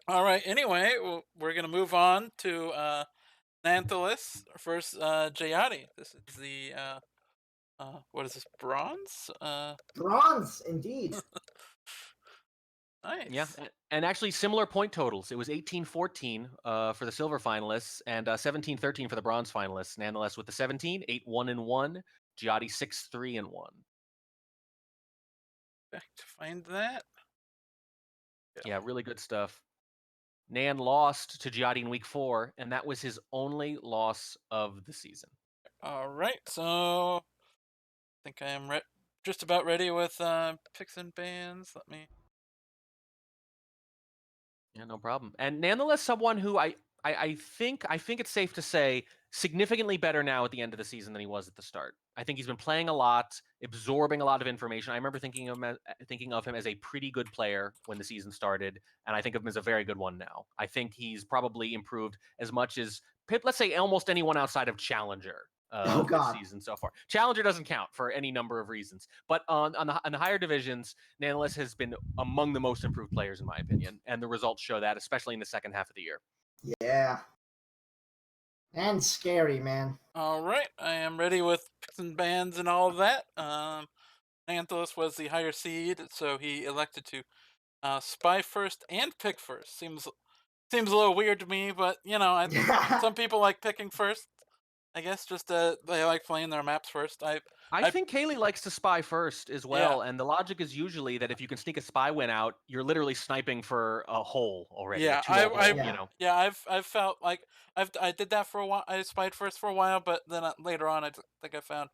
All right. Anyway, we're gonna move on to Nanthelas versus JYATY. This is the what is this? Bronze? Bronze, indeed. Nice. And actually similar point totals. It was 18-14 for the silver finalists and 17-13 for the bronze finalists. Nanthelas with the 17, 8-1-1, JYATY 6-3-1. Back to find that. Yeah, really good stuff. Nan lost to JYATY in week 4, and that was his only loss of the season. All right. So I think I am just about ready with picks and bans. Let me. Yeah, no problem. And Nanthelas, someone who I think it's safe to say significantly better now at the end of the season than he was at the start. I think he's been playing a lot, absorbing a lot of information. I remember thinking of him as a pretty good player when the season started, and I think of him as a very good one now. I think he's probably improved as much as let's say almost anyone outside of Challenger Oh this God. season so far. Challenger doesn't count for any number of reasons, but on the higher divisions, Nanthelas has been among the most improved players in my opinion, and the results show that, especially in the second half of the year. Yeah. And scary, man. All right. I am ready with picks and bans and all of that. Nanthelas was the higher seed, so he elected to spy first and pick first. Seems a little weird to me, but some people like picking first. I guess just they like playing their maps first. I I think Kaylee likes to spy first as yeah well, and the logic is usually that if you can sneak a spy win out, you're literally sniping for a hole already, a yeah 2-0 hole, Yeah. yeah I've felt like I did that for a while. I spied first for a while, but then later on think I found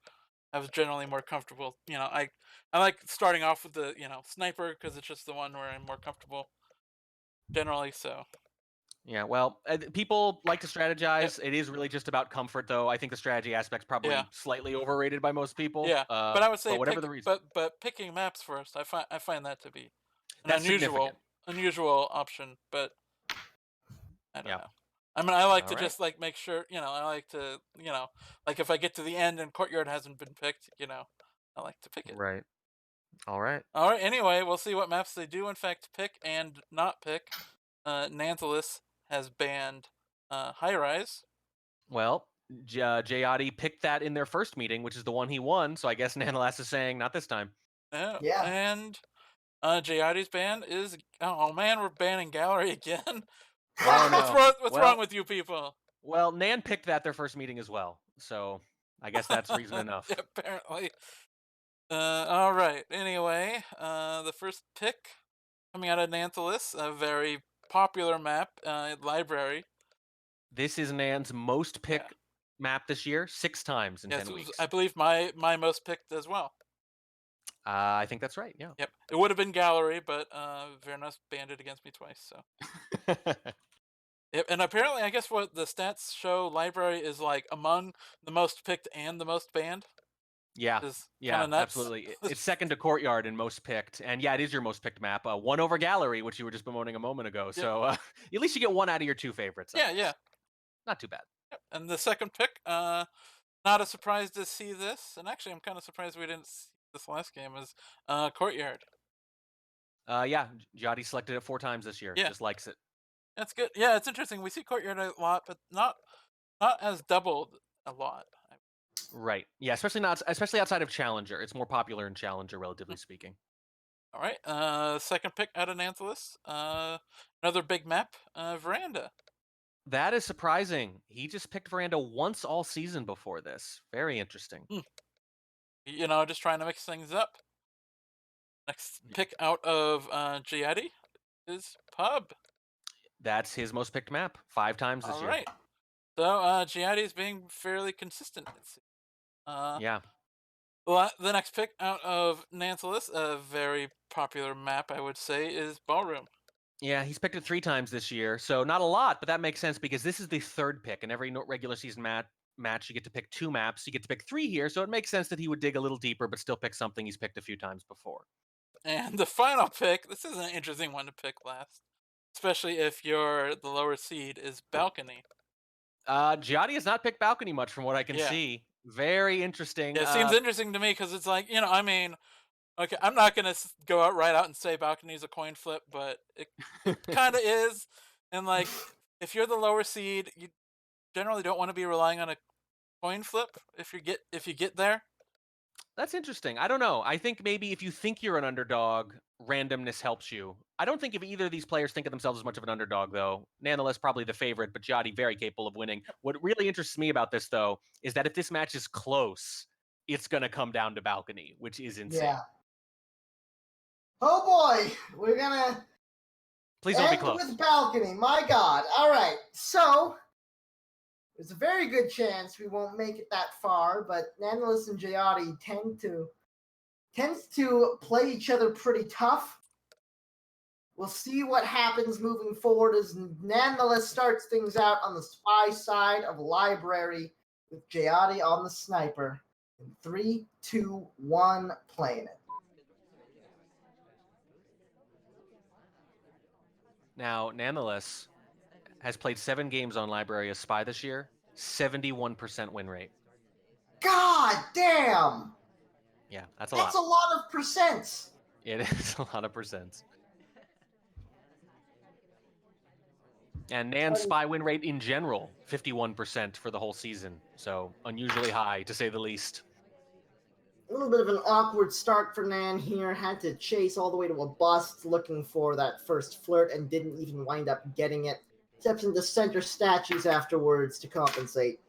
I was generally more comfortable. I like starting off with the sniper because it's just the one where I'm more comfortable generally. So Yeah, well, people like to yeah strategize. It is really just about comfort, though. I think the strategy aspect's yeah probably slightly overrated by most people. yeah. But I would say But whatever the reason, but picking maps first. I find that to be an that's significant. unusual option, but I don't Yeah. know. I mean, I like All to right. just like make sure, I like to, like if I get to the end and Courtyard hasn't been picked, I like to pick it. Right. All right. All right. Anyway, we'll see what maps they do in fact pick and not pick. Nanthelas has banned High Rise. Well, JYATY picked that in their first meeting, which is the one he won. So I guess Nanthelas is saying not this time. Yeah. And JYATY's ban is oh man, we're banning Gallery again. Oh no. What's wrong Well, with you people? Nan picked that their first meeting as well. So I guess that's reason enough. Apparently. All right. Anyway, the first pick coming out of Nanthelas, a very popular map, library. This is Nan's most Yeah. pick map this year, 6 times in Yes, 10 it was, weeks. I believe my most picked as well. I think that's right. Yeah. Yep. It would have been Gallery, but Vernos banned it against me twice. So. Yep. And apparently, I guess what the stats show, library is like among the most picked and the most banned. Yeah, Is kind yeah, of nuts. absolutely. It's second to Courtyard in most picked, and yeah, it is your most picked map. One over Gallery, which you were just bemoaning a moment ago. Yep. So at least you get one out of your 2 favorites. I Yeah. guess. Yeah. Not too bad. Yep. And the second pick, not a surprise to see this, and actually, I'm kind of surprised we didn't see this last game. Is Courtyard? Yeah, JYATY selected it 4 times this year. Yeah, Just likes it. that's good. Yeah, it's interesting. We see Courtyard a lot, but not as doubled a lot. Right. Yeah, especially outside of Challenger. It's more popular in Challenger, relatively speaking. All right. Second pick out of Nanthelas. Another big map. Veranda. That is surprising. He just picked Veranda once all season before this. Very interesting. Just trying to mix things up. Next pick out of JYATY is Pub. That's his most picked map 5 times this All year. right. So JYATY is being fairly consistent. Yeah. The next pick out of Nanthelas, a very popular map, I would say, is Ballroom. Yeah, he's picked it 3 times this year, so not a lot, but that makes sense because this is the 3rd pick. In every regular season match, you get to pick 2 maps. You get to pick 3 here, so it makes sense that he would dig a little deeper, but still pick something he's picked a few times before. And the final pick, this is an interesting one to pick last, especially if the lower seed is Balcony. JYATY has not picked Balcony much from what I can Yeah. see. Very interesting. Yeah, it seems interesting to me because it's like, I mean, okay, I'm not going to go right out and say Balcony is a coin flip, but it kind of is. And like, if you're the lower seed, you generally don't want to be relying on a coin flip if you get there. That's interesting. I don't know. I think maybe if you think you're an underdog, randomness helps you. I don't think if either of these players think of themselves as much of an underdog, though. Nanthelas probably the favorite, but JYATY very capable of winning. What really interests me about this, though, is that if this match is close, it's going to come down to balcony, which is insane. Yeah. Oh boy, we're gonna Please don't be end close. with balcony. My God. All right. So there's a very good chance we won't make it that far, but Nanthelas and JYATY tends to play each other pretty tough. We'll see what happens moving forward as Nanthelas starts things out on the spy side of library with JYATY on the sniper. In 3, 2, 1, playing it. Now, Nanthelas has played 7 games on library as spy this year, 71% win rate. God damn! Yeah, that's a That's lot. a lot of percents. It is a lot of percents. And Nan's spy win rate in general, 51% for the whole season. So unusually high, to say the least. A little bit of an awkward start for Nan here. Had to chase all the way to a bust looking for that first flirt and didn't even wind up getting it. Steps into center statues afterwards to compensate.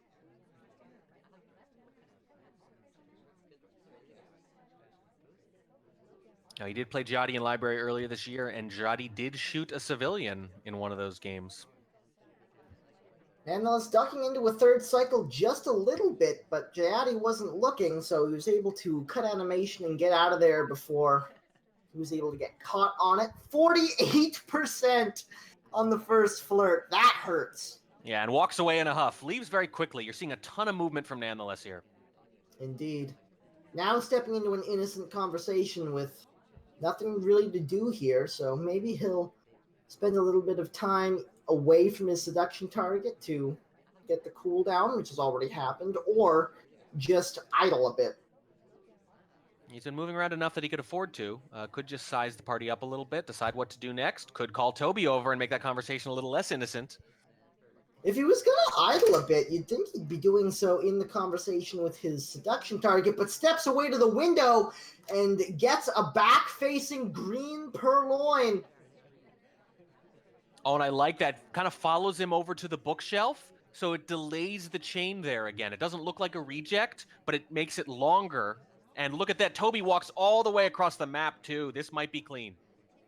Now, he did play JYATY in library earlier this year, and JYATY did shoot a civilian in one of those games. Nanthelas ducking into a third cycle just a little bit, but JYATY wasn't looking, so he was able to cut animation and get out of there before he was able to get caught on it. 48% on the first flirt. That hurts. Yeah, and walks away in a huff. Leaves very quickly. You're seeing a ton of movement from Nanthelas here. Indeed. Now stepping into an innocent conversation with nothing really to do here, so maybe he'll spend a little bit of time away from his seduction target to get the cooldown, which has already happened, or just idle a bit. He's been moving around enough that he could afford to. Could just size the party up a little bit, decide what to do next. Could call Toby over and make that conversation a little less innocent. If he was going to idle a bit, you'd think he'd be doing so in the conversation with his seduction target, but steps away to the window and gets a back-facing green purloin. Oh, and I like that. Kind of follows him over to the bookshelf, so it delays the chain there again. It doesn't look like a reject, but it makes it longer. And look at that. Toby walks all the way across the map, too. This might be clean.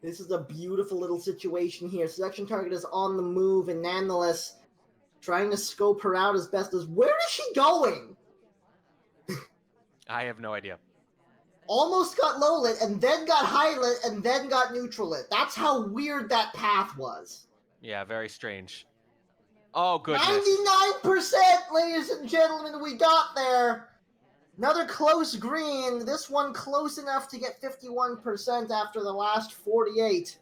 This is a beautiful little situation here. Seduction target is on the move, and Nanthelas trying to scope her out as best as... Where is she going? I have no idea. Almost got low lit, and then got high lit, and then got neutral lit. That's how weird that path was. Yeah, very strange. Oh, goodness. 99%, ladies and gentlemen, we got there. Another close green. This one close enough to get 51% after the last 48.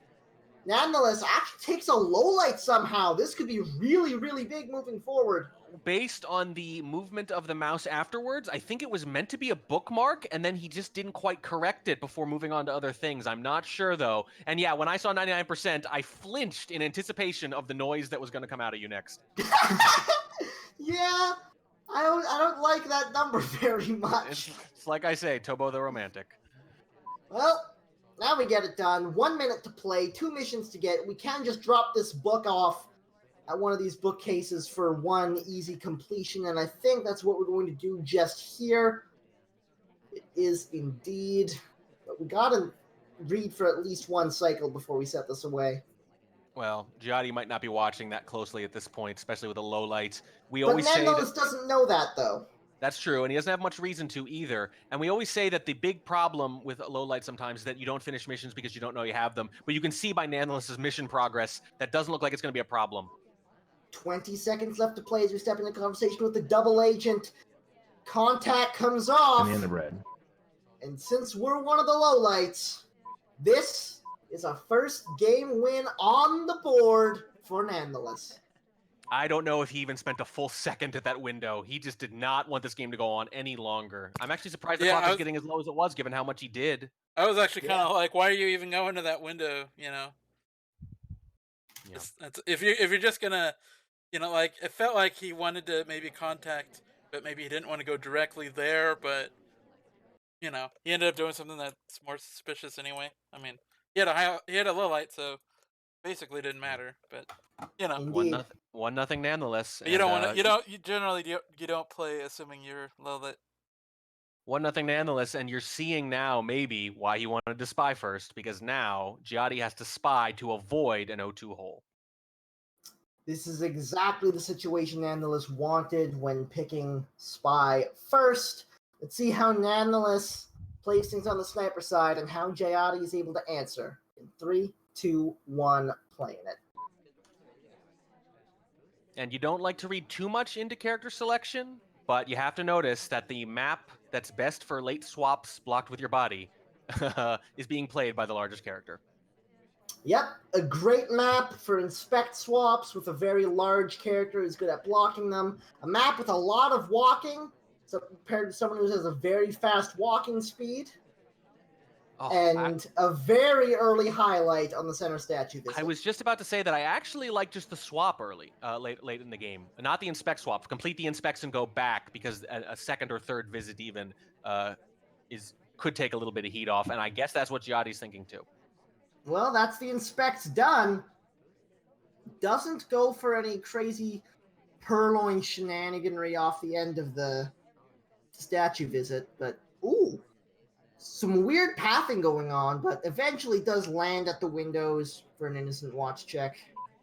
Nanthelas actually takes a low light somehow. This could be really, really big moving forward. Based on the movement of the mouse afterwards, I think it was meant to be a bookmark, and then he just didn't quite correct it before moving on to other things. I'm not sure, though. And yeah, when I saw 99%, I flinched in anticipation of the noise that was going to come out of you next. Yeah, I don't like that number very much. It's like I say, Tobo the Romantic. Well, now we get it done. 1 minute to play, 2 missions to get. We can just drop this book off at one of these bookcases for one easy completion, and I think that's what we're going to do just here. It is indeed. But we gotta read for at least one cycle before we set this away. Well, JYATY might not be watching that closely at this point, especially with a low light. We But always say Nanthelas doesn't know that, though. That's true, and he doesn't have much reason to either. And we always say that the big problem with low light sometimes is that you don't finish missions because you don't know you have them. But you can see by Nanthelas' mission progress that doesn't look like it's going to be a problem. 20 seconds left to play as we step into conversation with the double agent. Contact comes off. And the red. And since we're one of the lowlights, this is a first game win on the board for Nanthelas. I don't know if he even spent a full second at that window. He just did not want this game to go on any longer. I'm actually surprised the clock was getting as low as it was, given how much he did. I was actually kind of like, why are you even going to that window, you know? Yeah. If you're just gonna, like it felt like he wanted to maybe contact, but maybe he didn't want to go directly there. But he ended up doing something that's more suspicious anyway. I mean, he had a low light, so basically didn't Yeah. matter. But you know, Indeed. 1-0 Nanthelas. you And don't want to. You generally you don't play assuming you're low lit. 1-0 Nanthelas, and you're seeing now maybe why he wanted to spy first, because now JYATY has to spy to avoid an 0-2 hole. This is exactly the situation Nanthelas wanted when picking Spy first. Let's see how Nanthelas plays things on the sniper side and how JYATY is able to answer. In 3, 2, 1, playing it. And you don't like to read too much into character selection, but you have to notice that the map that's best for late swaps blocked with your body is being played by the largest character. Yep, a great map for inspect swaps with a very large character who's good at blocking them. A map with a lot of walking, so compared to someone who has a very fast walking speed. And a very early highlight on the center statue visit. I was just about to say that I actually like just the swap early, late in the game. Not the inspect swap. Complete the inspects and go back, because a second or third visit even could take a little bit of heat off, and I guess that's what JYATY's thinking too. Well, that's the inspects done. Doesn't go for any crazy purloin shenaniganry off the end of the statue visit, but ooh, some weird pathing going on, but eventually does land at the windows for an innocent watch check.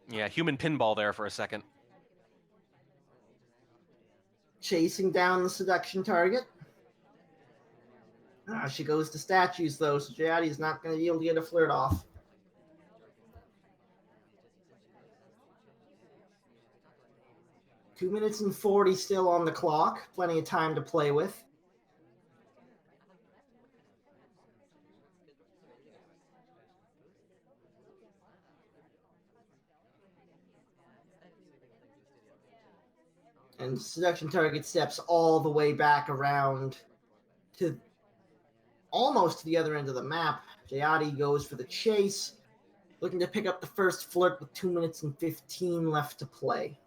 Yeah, human pinball there for a second. Chasing down the seduction target. She goes to statues, though, so JYATY's not going to be able to get a flirt off. Two minutes and 40 still on the clock. Plenty of time to play with. And seduction target steps all the way back around to almost to the other end of the map. JYATY goes for the chase, looking to pick up the first flirt with 2 minutes and 15 left to play.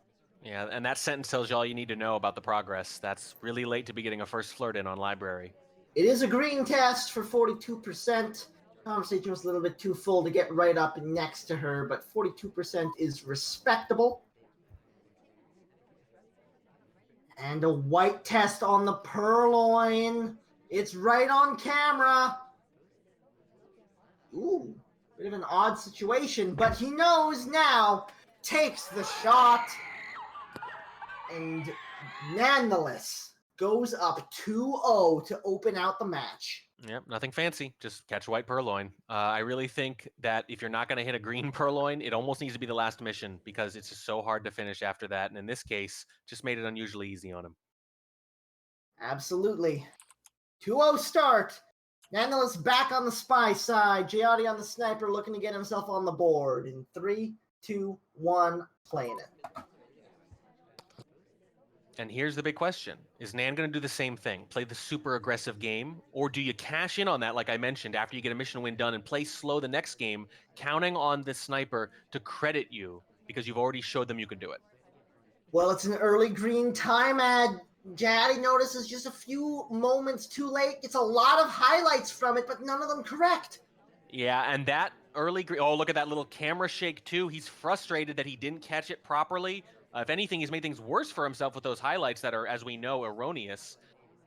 Yeah, and that sentence tells you all you need to know about the progress. That's really late to be getting a first flirt in on Library. It is a green test for 42%. Conversation was a little bit too full to get right up next to her, but 42% is respectable. And a white test on the purloin. It's right on camera. Ooh, bit of an odd situation, but he knows now. Takes the shot. And Nanthelas goes up 2-0 to open out the match. Yep, nothing fancy. Just catch a white purloin. I really think that if you're not going to hit a green purloin, it almost needs to be the last mission, because it's just so hard to finish after that. And in this case, just made it unusually easy on him. Absolutely. 2-0 start. Nanthelas back on the spy side. JYATY on the sniper, looking to get himself on the board. In 3, 2, 1, playing it. And here's the big question. Is Nan going to do the same thing? Play the super aggressive game? Or do you cash in on that, like I mentioned, after you get a mission win done, and play slow the next game, counting on the sniper to credit you because you've already showed them you can do it? Well, it's an early green time ad. JYATY notices just a few moments too late. Gets a lot of highlights from it, but none of them correct. Yeah, and that early green... Oh, look at that little camera shake, too. He's frustrated that he didn't catch it properly. If anything, he's made things worse for himself with those highlights that are, as we know, erroneous.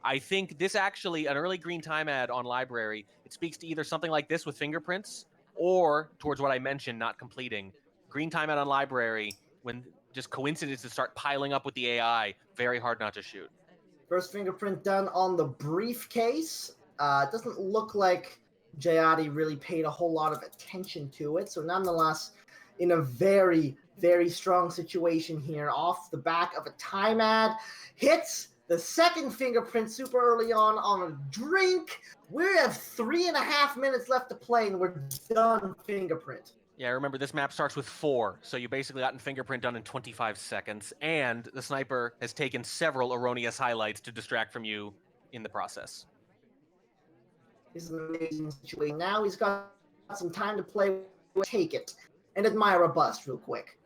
I think this actually, an early green time ad on Library, it speaks to either something like this with fingerprints, or towards what I mentioned, not completing. Green time ad on Library, when just coincidences start piling up with the AI, very hard not to shoot. First fingerprint done on the briefcase. It doesn't look like JYATY really paid a whole lot of attention to it, so nonetheless, in a very, very strong situation here, off the back of a time ad, hits the second fingerprint super early on a drink. We have 3.5 minutes left to play, and we're done fingerprint. Yeah, remember, this map starts with 4, so you basically gotten fingerprint done in 25 seconds, and the sniper has taken several erroneous highlights to distract from you in the process. This is an amazing situation. Now he's got some time to play with. Take it. and admire a bust real quick.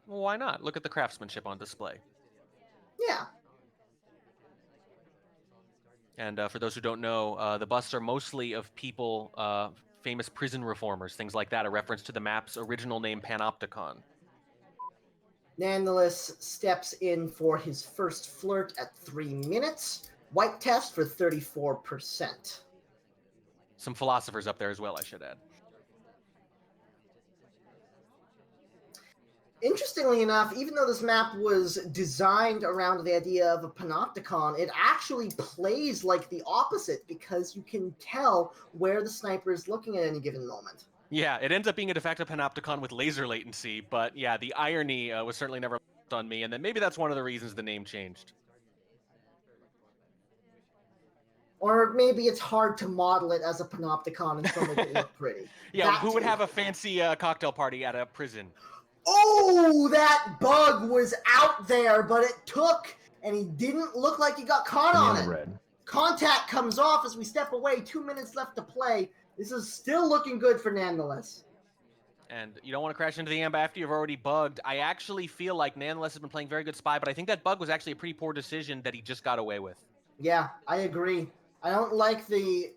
Well, why not? Look at the craftsmanship on display. Yeah. And for those who don't know, the busts are mostly of people, famous prison reformers, things like that, a reference to the map's original name, Panopticon. Nanthelas steps in for his first flirt at 3 minutes. White test for 34%. Some philosophers up there as well, I should add. Interestingly enough, even though this map was designed around the idea of a panopticon, it actually plays like the opposite because you can tell where the sniper is looking at any given moment. Yeah, it ends up being a de facto panopticon with laser latency, but yeah, the irony was certainly never lost on me, and then maybe that's one of the reasons the name changed. Or maybe it's hard to model it as a panopticon and still make it look pretty. Yeah, That who would too. have a fancy cocktail party at a prison? Oh, that bug was out there, but it took, and he didn't look like he got caught on it. Red. Contact comes off as we step away. 2 minutes left to play. This is still looking good for Nanthelas. And you don't want to crash into the amber after you've already bugged. I actually feel like Nanthelas has been playing very good spy, but I think that bug was actually a pretty poor decision that he just got away with. Yeah, I agree. I don't like the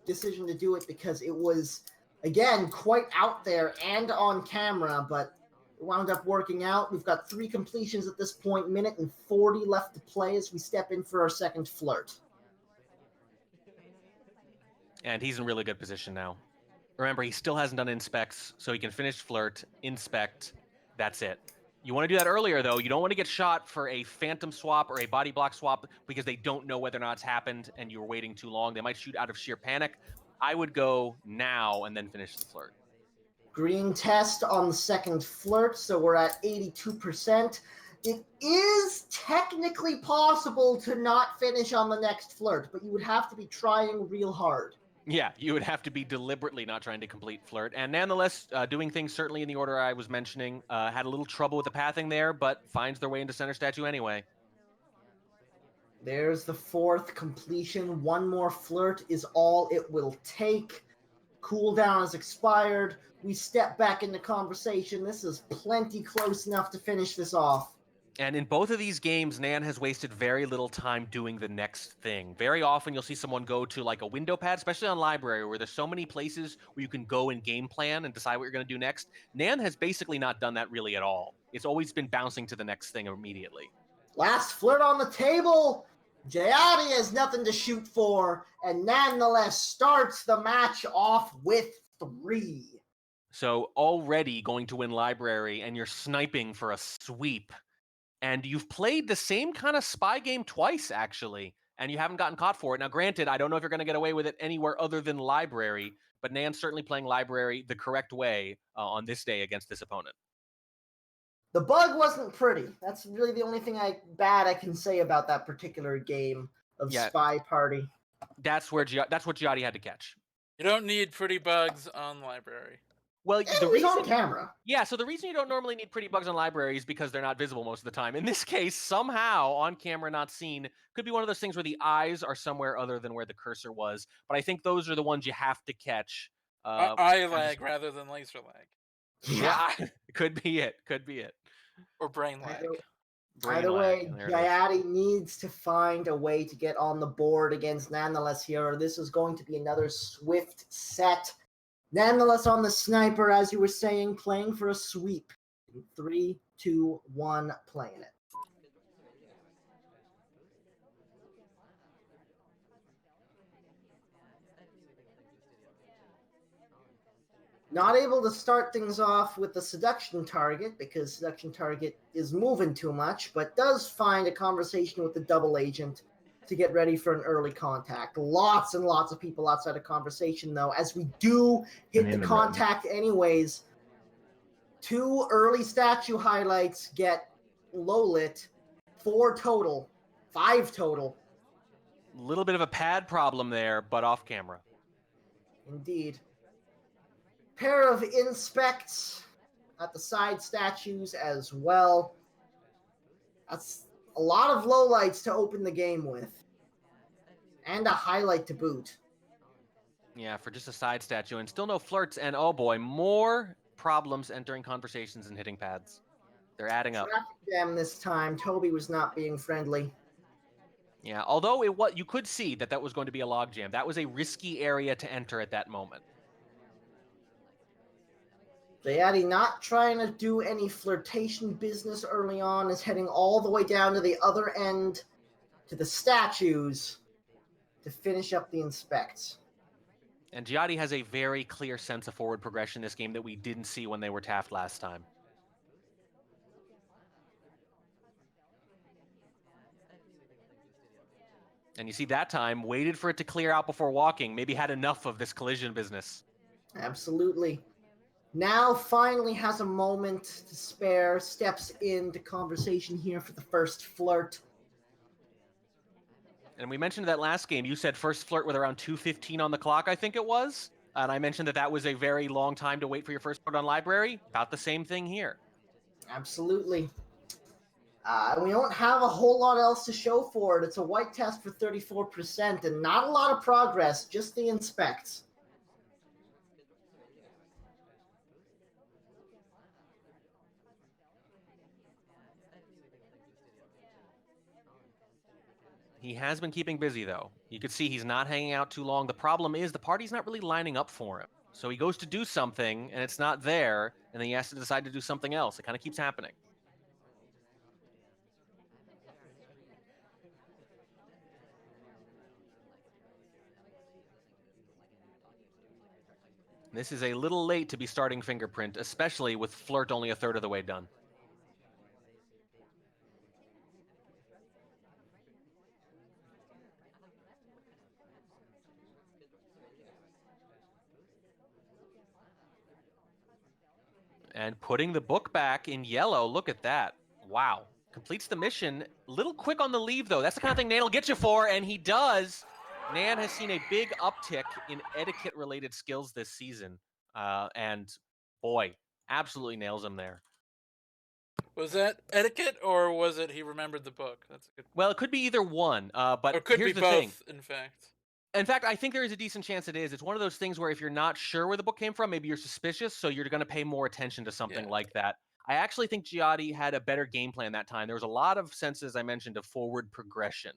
decision to do it because it was, again, quite out there and on camera, but it wound up working out. We've got 3 completions at this point, minute and 40 left to play as we step in for our second flirt. And he's in really good position now. Remember, he still hasn't done inspects, so he can finish flirt, inspect, that's it. You want to do that earlier, though. You don't want to get shot for a phantom swap or a body block swap because they don't know whether or not it's happened and you're waiting too long. They might shoot out of sheer panic. I would go now and then finish the flirt. Green test on the second flirt, so we're at 82%. It is technically possible to not finish on the next flirt, but you would have to be trying real hard. Yeah, you would have to be deliberately not trying to complete flirt. And nonetheless, doing things certainly in the order I was mentioning. Had a little trouble with the pathing there, but finds their way into center statue anyway. There's the 4th completion. 1 more flirt is all it will take. Cooldown has expired. We step back into conversation. This is plenty close enough to finish this off. And in both of these games, Nan has wasted very little time doing the next thing. Very often you'll see someone go to like a window pad, especially on library, where there's so many places where you can go and game plan and decide what you're going to do next. Nan has basically not done that really at all. It's always been bouncing to the next thing immediately. Last flirt on the table. JYATY has nothing to shoot for, and Nanthelas starts the match off with 3. So already going to win library, and you're sniping for a sweep. And you've played the same kind of spy game twice, actually, and you haven't gotten caught for it. Now, granted, I don't know if you're going to get away with it anywhere other than library, but Nan's certainly playing library the correct way on this day against this opponent. The bug wasn't pretty. That's really the only thing bad I can say about that particular game of SpyParty. That's what JYATY had to catch. You don't need pretty bugs on library. Well, the reason on camera. Yeah, so the reason you don't normally need pretty bugs on library is because they're not visible most of the time. In this case, somehow on camera, not seen, could be one of those things where the eyes are somewhere other than where the cursor was. But I think those are the ones you have to catch. Eye lag rather than laser lag. Yeah, could be it. Could be it. Or brain lag. Either way, JYATY needs to find a way to get on the board against Nanthelas here, or this is going to be another swift set. Nanthelas on the sniper, as you were saying, playing for a sweep. 3, 2, 1, playing it. Not able to start things off with the seduction target because seduction target is moving too much, but does find a conversation with the double agent to get ready for an early contact. Lots and lots of people outside of conversation, though, as we do hit the contact anyways. 2 early statue highlights get low lit. 4 total. 5 total. A little bit of a pad problem there, but off camera. Indeed. Pair of inspects at the side statues as well. That's a lot of lowlights to open the game with. And a highlight to boot. Yeah, for just a side statue. And still no flirts. And oh boy, more problems entering conversations and hitting pads. They're adding up. Traffic jam this time. Toby was not being friendly. Yeah, although you could see that was going to be a logjam. That was a risky area to enter at that moment. JYATY not trying to do any flirtation business early on, is heading all the way down to the other end to the statues to finish up the inspects. And JYATY has a very clear sense of forward progression in this game that we didn't see when they were taffed last time. And you see that time, waited for it to clear out before walking, maybe had enough of this collision business. Absolutely. Now finally has a moment to spare, steps into conversation here for the first flirt. And we mentioned that last game, you said first flirt with around 2:15 on the clock, I think it was. And I mentioned that was a very long time to wait for your first flirt on library. About the same thing here. Absolutely. We don't have a whole lot else to show for it. It's a white test for 34% and not a lot of progress, just the inspects. He has been keeping busy, though. You could see he's not hanging out too long. The problem is the party's not really lining up for him. So he goes to do something, and it's not there, and then he has to decide to do something else. It kind of keeps happening. This is a little late to be starting Fingerprint, especially with Flirt only a third of the way done. And putting the book back in yellow, look at that. Wow. Completes the mission. Little quick on the leave, though. That's the kind of thing Nan will get you for, and he does. Nan has seen a big uptick in etiquette-related skills this season. And boy, absolutely nails him there. Was that etiquette, or was it he remembered the book? That's a good. Well, it could be either one, but Or could here's be the both, thing. in fact. In fact, I think there is a decent chance it is. It's one of those things where if you're not sure where the book came from, maybe you're suspicious, so you're going to pay more attention to something like that. I actually think JYATY had a better game plan that time. There was a lot of senses, I mentioned, of forward progression,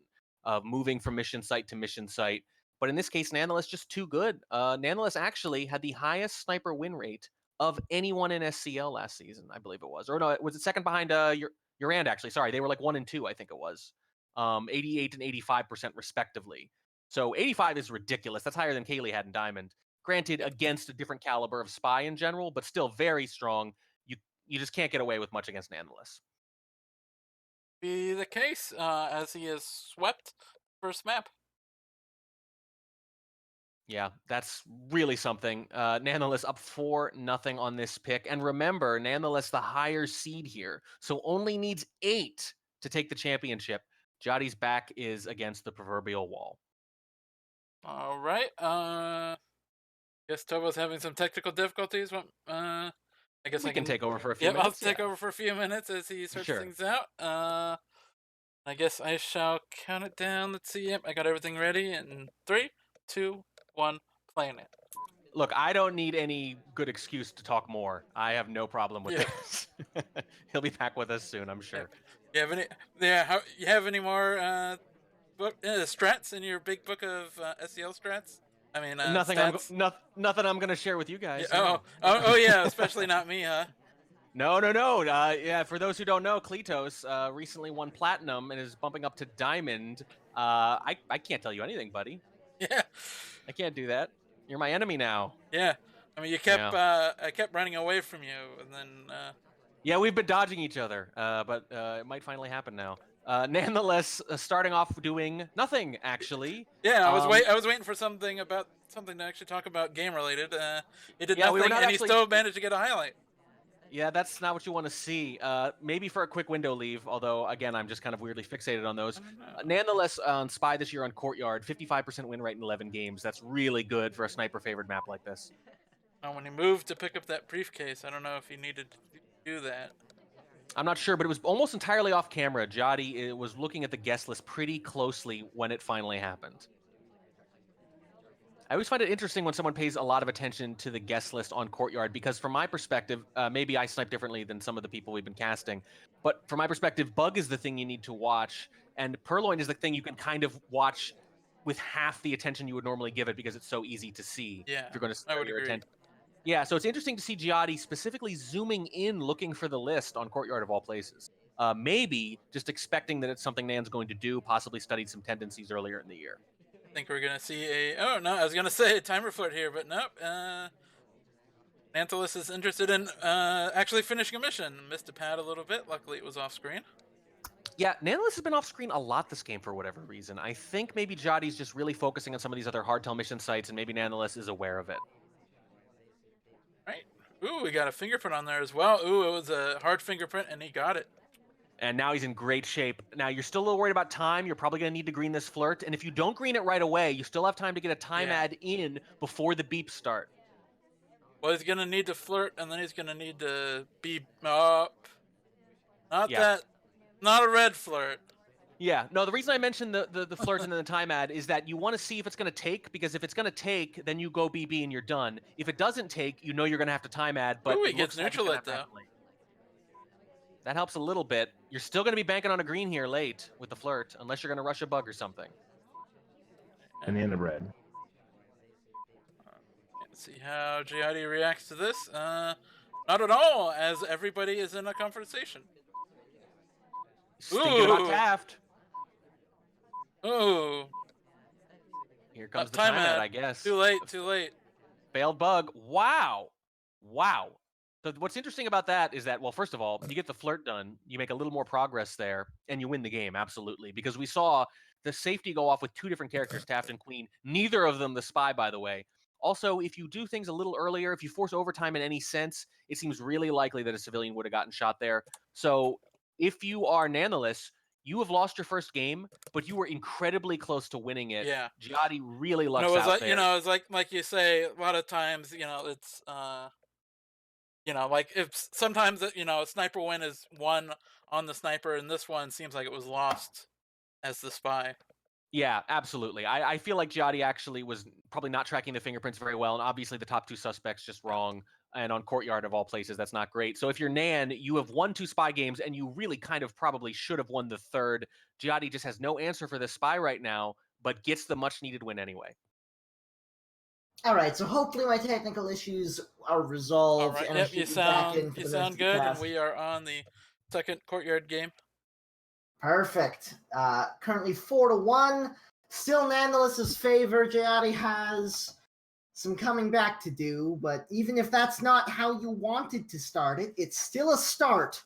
of moving from mission site to mission site. But in this case, Nanthelas just too good. Nanthelas actually had the highest sniper win rate of anyone in SCL last season, I believe it was. Or no, was it second behind Urand, actually. Sorry, they were like 1 and 2, I think it was. 88 and 85% respectively. So 85 is ridiculous. That's higher than Kaylee had in Diamond. Granted, against a different caliber of spy in general, but still very strong. You just can't get away with much against Nanthelas. Be the case, as he has swept first map. Yeah, that's really something. Nanthelas up 4-0 on this pick. And remember, Nanthelas the higher seed here, so only needs 8 to take the championship. JYATY's back is against the proverbial wall. All right. Guess Tobo's having some technical difficulties. I guess I can take over for a few minutes. minutes. I'll take over for a few minutes as he sorts things out. I guess I shall count it down. Let's see. Yep, I got everything ready. In 3, 2, 1, playing it. Look, I don't need any good excuse to talk more. I have no problem with this. He'll be back with us soon, I'm sure. You have any? Yeah. You have any more strats in your big book of SEL strats? I mean, nothing. Nothing I'm going to share with you guys. Yeah, oh, yeah. Especially not me, huh? No. Yeah, for those who don't know, Kletos recently won platinum and is bumping up to diamond. I can't tell you anything, buddy. Yeah. I can't do that. You're my enemy now. Yeah. I mean, I kept running away from you, and then. Yeah, we've been dodging each other, but it might finally happen now. Nonetheless, starting off doing nothing, actually. Yeah, I was waiting for something to actually talk about game related. He did nothing, and he still managed to get a highlight. Yeah, that's not what you want to see. Maybe for a quick window leave, although, again, I'm just kind of weirdly fixated on those. Nonetheless, on Spy this year on Courtyard, 55% win rate in 11 games. That's really good for a sniper-favored map like this. When he moved to pick up that briefcase, I don't know if he needed to do that. I'm not sure, but it was almost entirely off camera. JYATY was looking at the guest list pretty closely when it finally happened. I always find it interesting when someone pays a lot of attention to the guest list on Courtyard, because from my perspective, maybe I snipe differently than some of the people we've been casting, but from my perspective, Bug is the thing you need to watch, and Purloin is the thing you can kind of watch with half the attention you would normally give it, because it's so easy to see Yeah, if you're going to I spare would your agree. attention. Yeah, so it's interesting to see JYATY specifically zooming in, looking for the list on Courtyard of all places. Maybe just expecting that it's something Nan's going to do, possibly studied some tendencies earlier in the year. I think we're gonna see a. Oh no, I was gonna say a timer flirt here, but nope. Nanthelas is interested in actually finishing a mission. Missed a pad a little bit. Luckily, it was off screen. Yeah, Nanthelas has been off screen a lot this game for whatever reason. I think maybe JYATY's just really focusing on some of these other hardtail mission sites, and maybe Nanthelas is aware of it. Right. Ooh, we got a fingerprint on there as well. Ooh, it was a hard fingerprint, and he got it. And now he's in great shape. Now, you're still a little worried about time. You're probably going to need to green this flirt. And if you don't green it right away, you still have time to get a time ad in before the beeps start. Well, he's going to need to flirt, and then he's going to need to be up. Not a red flirt. Yeah, no, the reason I mentioned the flirt and then the time ad is that you want to see if it's going to take, because if it's going to take, then you go BB and you're done. If it doesn't take, you know you're going to have to time ad, but Ooh, he it gets looks like it's gonna neutral have to though. happen late. That helps a little bit. You're still going to be banking on a green here late with the flirt, unless you're going to rush a bug or something. And the end of red. Let's see how JYATY reacts to this. Not at all, as everybody is in a conversation. Thinking about Ooh. Taft. Ooh. Here comes the time ad, I guess. Too late. Failed bug. Wow. So what's interesting about that is that, well, first of all, you get the flirt done, you make a little more progress there, and you win the game, absolutely. Because we saw the safety go off with two different characters, Taft and Queen. Neither of them the spy, by the way. Also, if you do things a little earlier, if you force overtime in any sense, it seems really likely that a civilian would have gotten shot there. So if you are Nanthelas, you have lost your first game, but you were incredibly close to winning it. Yeah. JYATY really lucks It was out like, there. it's like you say, a lot of times, it's like if sometimes a sniper win is won on the sniper, and this one seems like it was lost as the spy. Yeah, absolutely. I feel like JYATY actually was probably not tracking the fingerprints very well, and obviously the top two suspects just wrong. And on Courtyard of all places, that's not great. So if you're Nan, you have won 2 spy games, and you really kind of probably should have won the third. JYATY just has no answer for this spy right now, but gets the much-needed win anyway. All right, so hopefully my technical issues are resolved. All right, and yep, I you should be back in sound for you the rest sound of the good, and cast. we are on the second Courtyard game. Perfect. Currently 4-1. Still Nanthelas' favor. JYATY has some coming back to do, but even if that's not how you wanted to start it, it's still a start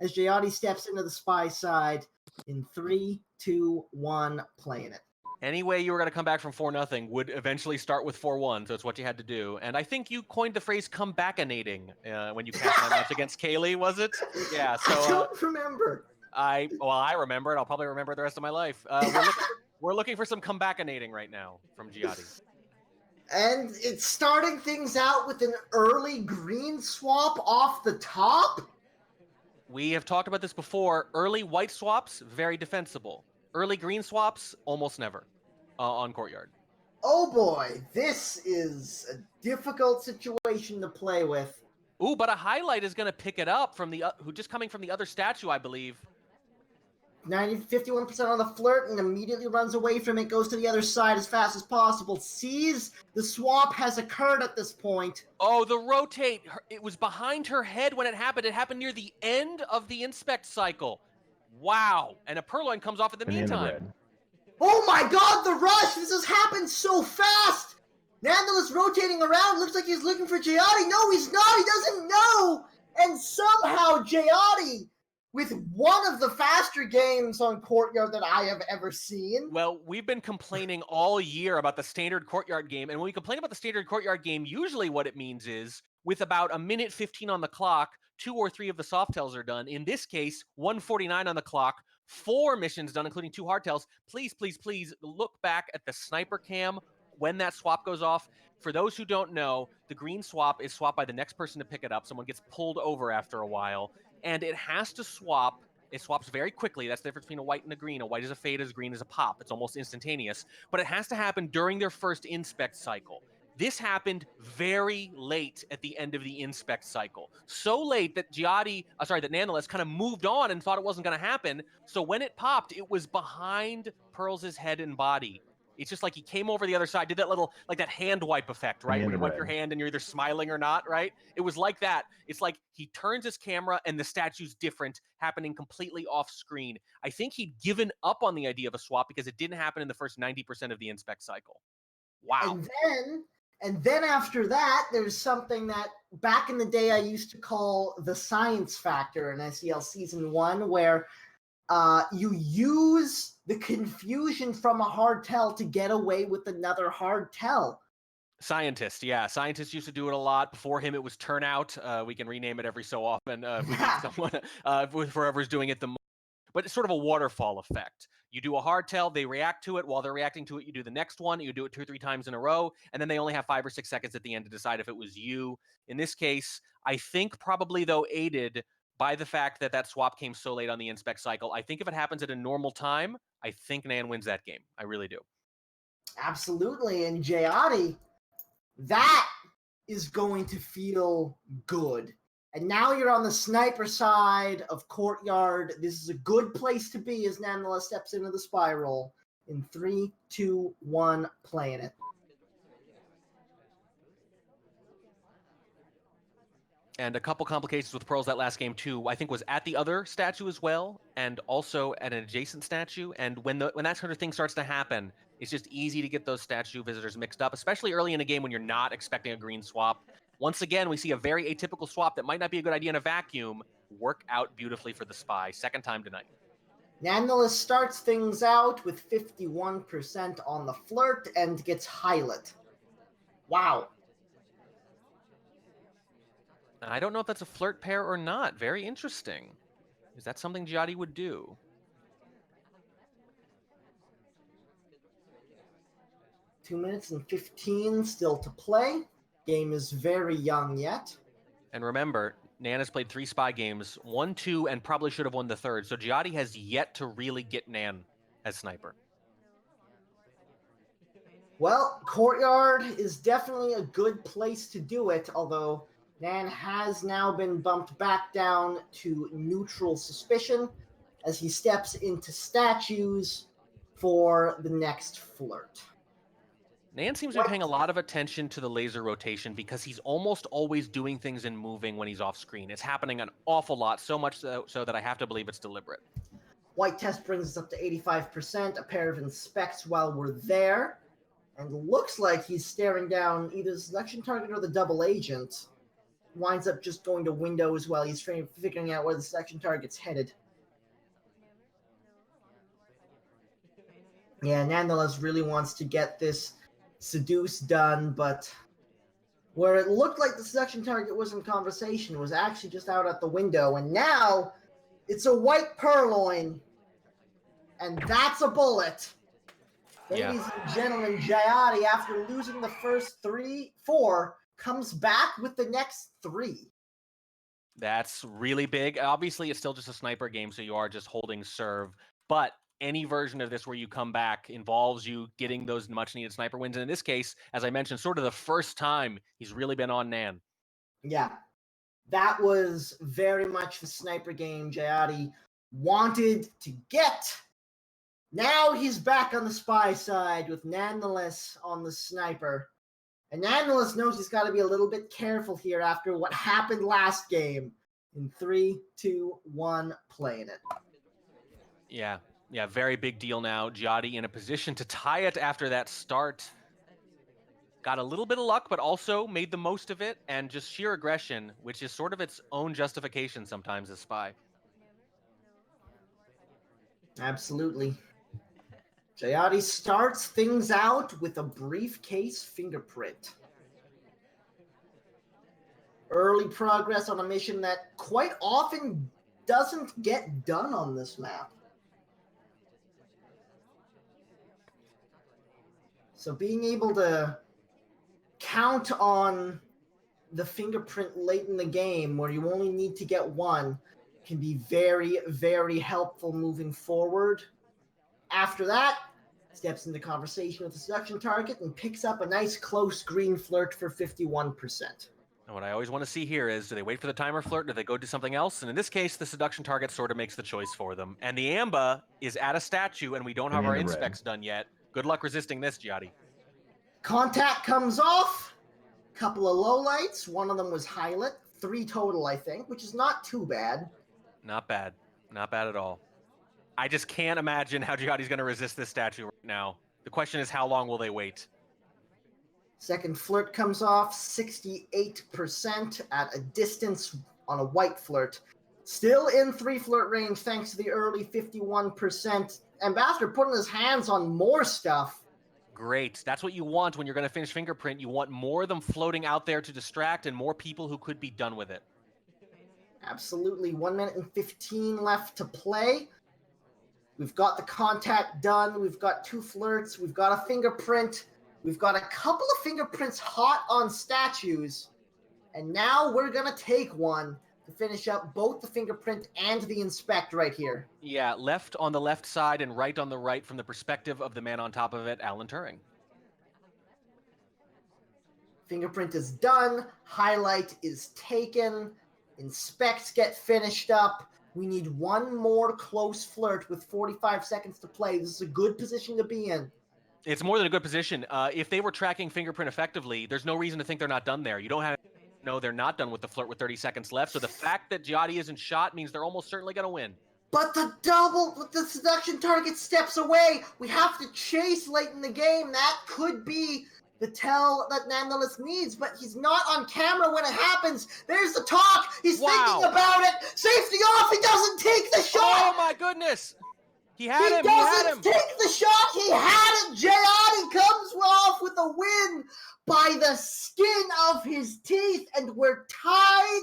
as JYATY steps into the spy side in 3, 2, 1, playing it. Any way you were going to come back from 4-0 would eventually start with 4-1, so it's what you had to do. And I think you coined the phrase comebackinating when you cast that match against Kaylee, was it? Yeah, so I don't remember. I remember it. I'll probably remember it the rest of my life. We're looking for some comebackinating right now from JYATY. And it's starting things out with an early green swap off the top? We have talked about this before. Early white swaps, very defensible. Early green swaps, almost never on Courtyard. Oh boy, this is a difficult situation to play with. Ooh, but a highlight is going to pick it up from who just coming from the other statue, I believe. 51% on the flirt and immediately runs away from it, goes to the other side as fast as possible, sees the swap has occurred at this point. Oh, the rotate. It was behind her head when it happened. It happened near the end of the inspect cycle. Wow. And a Purloin comes off in the meantime. Oh my god, the rush! This has happened so fast! Nanthelas rotating around, looks like he's looking for JYATY. No, he's not, he doesn't know! And somehow JYATY, with one of the faster games on Courtyard that I have ever seen. Well, we've been complaining all year about the standard Courtyard game, and when we complain about the standard Courtyard game, usually what it means is, with about 1:15 on the clock, 2 or 3 of the softails are done. In this case, 1:49 on the clock, 4 missions done, including 2 hardtails. Please, please, please look back at the sniper cam when that swap goes off. For those who don't know, the green swap is swapped by the next person to pick it up. Someone gets pulled over after a while, and it has to swap It swaps very quickly. That's the difference between a white and a green. A white is a fade, as green is a pop. It's almost instantaneous. But it has to happen during their first inspect cycle. This happened very late at the end of the inspect cycle. So late that that Nanthelas kind of moved on and thought it wasn't going to happen. So when it popped, it was behind Pearls' head and body. It's just like he came over the other side, did that little, like that hand wipe effect, right? Where you wipe your hand and you're either smiling or not, right? It was like that. It's like he turns his camera and the statue's different, happening completely off screen. I think he'd given up on the idea of a swap because it didn't happen in the first 90% of the inspect cycle. Wow. And then after that, there's something that back in the day I used to call the science factor in SEL Season 1, where you use the confusion from a hard tell to get away with another hard tell. Scientist, yeah. Scientists used to do it a lot. Before him, it was turnout. We can rename it every so often if we need someone, whoever's doing it the most. But it's sort of a waterfall effect. You do a hard tell, they react to it. While they're reacting to it, you do the next one. You do it 2 or 3 times in a row, and then they only have 5 or 6 seconds at the end to decide if it was you. In this case, I think probably, though, aided by the fact that that swap came so late on the inspect cycle. I think if it happens at a normal time, I think Nan wins that game. I really do. Absolutely. And JYATY, that is going to feel good. And now you're on the sniper side of Courtyard. This is a good place to be as Nanthelas steps into the spiral. In 3, 2, 1, playing it. And a couple complications with Pearls that last game, too, I think was at the other statue as well, and also at an adjacent statue. And when that sort of thing starts to happen, it's just easy to get those statue visitors mixed up, especially early in a game when you're not expecting a green swap. Once again, we see a very atypical swap that might not be a good idea in a vacuum work out beautifully for the Spy. Second time tonight. Nanthelas starts things out with 51% on the flirt and gets highlight. Wow. I don't know if that's a flirt pair or not. Very interesting. Is that something JYATY would do? Two minutes and 15 still to play. Game is very young yet. And remember, Nan has played 3 Spy games, 1, 2, and probably should have won the 3rd. So JYATY has yet to really get Nan as sniper. Well, Courtyard is definitely a good place to do it, although Nan has now been bumped back down to neutral suspicion as he steps into statues for the next flirt. Nan seems to be paying a lot of attention to the laser rotation because he's almost always doing things and moving when he's off screen. It's happening an awful lot, so much so that I have to believe it's deliberate. White test brings us up to 85%, a pair of inspects while we're there, and looks like he's staring down either the selection target or the double agent. Winds up just going to windows while he's figuring out where the selection target's headed. Yeah, Nanthelas really wants to get this seduce done, but where it looked like the selection target was in conversation was actually just out at the window, and now it's a white purloin, and that's a bullet. Ladies and gentlemen, JYATY, after losing the first 4, comes back with the next 3. That's really big. Obviously, it's still just a sniper game, so you are just holding serve, but any version of this where you come back involves you getting those much-needed sniper wins. And in this case, as I mentioned, sort of the first time he's really been on Nan. Yeah, that was very much the sniper game JYATY wanted to get. Now he's back on the Spy side with Nanthelas on the sniper. And Nanthelas knows he's got to be a little bit careful here after what happened last game. In 3, 2, 1, playing it. Yeah, very big deal now. JYATY in a position to tie it after that start. Got a little bit of luck, but also made the most of it, and just sheer aggression, which is sort of its own justification sometimes as Spy. Absolutely. JYATY starts things out with a briefcase fingerprint. Early progress on a mission that quite often doesn't get done on this map. So being able to count on the fingerprint late in the game where you only need to get 1 can be very, very helpful moving forward. After that, steps into conversation with the seduction target and picks up a nice close green flirt for 51%. And what I always want to see here is, do they wait for the timer flirt? Do they go do something else? And in this case, the seduction target sort of makes the choice for them. And the Amba is at a statue, and we don't have our Banana bread. inspects done yet. Good luck resisting this, JYATY. Contact comes off. Couple of lowlights. One of them was highlight. 3 total, I think, which is not too bad. Not bad. Not bad at all. I just can't imagine how JYATY's going to resist this statue right now. The question is, how long will they wait? Second flirt comes off, 68% at a distance on a white flirt. Still in 3 flirt range thanks to the early 51%. Ambassador putting his hands on more stuff. Great. That's what you want when you're going to finish Fingerprint. You want more of them floating out there to distract and more people who could be done with it. Absolutely. 1 minute and 15 left to play. We've got the contact done. We've got 2 flirts. We've got a fingerprint. We've got a couple of fingerprints hot on statues. And now we're going to take one to finish up both the fingerprint and the inspect right here. Yeah, left on the left side and right on the right from the perspective of the man on top of it, Alan Turing. Fingerprint is done. Highlight is taken. Inspects get finished up. We need one more close flirt with 45 seconds to play. This is a good position to be in. It's more than a good position. If they were tracking Fingerprint effectively, there's no reason to think they're not done there. You don't have to know they're not done with the flirt with 30 seconds left. So the fact that JYATY isn't shot means they're almost certainly going to win. But the seduction target steps away. We have to chase late in the game. That could be the tell that Nanthelas needs, but he's not on camera when it happens. There's the talk. He's thinking about it. Safety off. He doesn't take the shot. Oh my goodness. He had him. He had him. Doesn't take the shot. He had it. JYATY comes off with a win by the skin of his teeth, and we're tied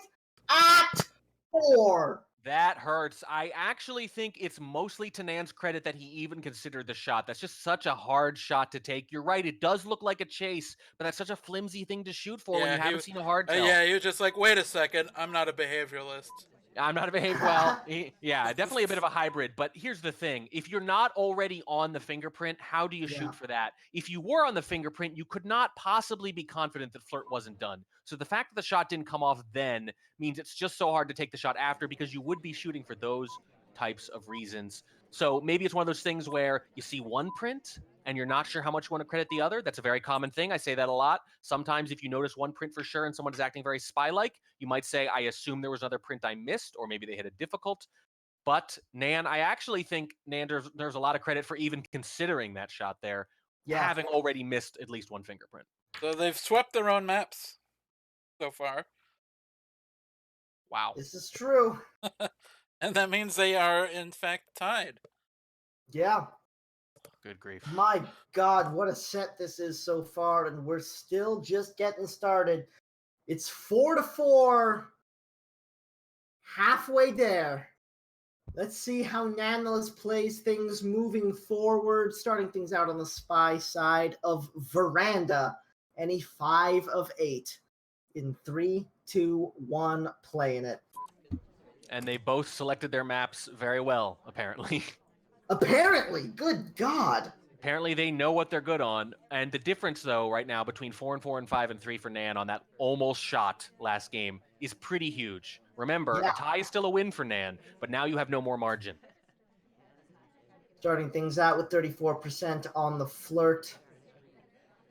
at 4. That hurts. I actually think it's mostly to Nan's credit that he even considered the shot. That's just such a hard shot to take. You're right. It does look like a chase, but that's such a flimsy thing to shoot for when you haven't seen a hard tell. Yeah, he was just like, wait a second. I'm not a behavioralist. I'm not a behaved well. Yeah, definitely a bit of a hybrid. But here's the thing. If you're not already on the fingerprint, how do you shoot for that? If you were on the fingerprint, you could not possibly be confident that flirt wasn't done. So the fact that the shot didn't come off then means it's just so hard to take the shot after because you would be shooting for those types of reasons. So maybe it's one of those things where you see one print and you're not sure how much you want to credit the other. That's a very common thing. I say that a lot. Sometimes if you notice one print for sure and someone is acting very spy-like, you might say, I assume there was another print I missed, or maybe they hit a difficult. But Nan, I actually think Nan deserves a lot of credit for even considering that shot there, having already missed at least one fingerprint. So they've swept their own maps so far. Wow. This is true. And that means they are, in fact, tied. Yeah. Good grief. My God, what a set this is so far, and we're still just getting started. It's 4-4. Halfway there. Let's see how Nanthelas plays things moving forward, starting things out on the spy side of Veranda. Any 5 of 8. In 3, 2, 1, playing it. And they both selected their maps very well, apparently. Apparently, good God. Apparently they know what they're good on. And the difference, though, right now between 4-4 and 5-3 for Nan on that almost shot last game is pretty huge. Remember, a tie is still a win for Nan, but now you have no more margin. Starting things out with 34% on the flirt.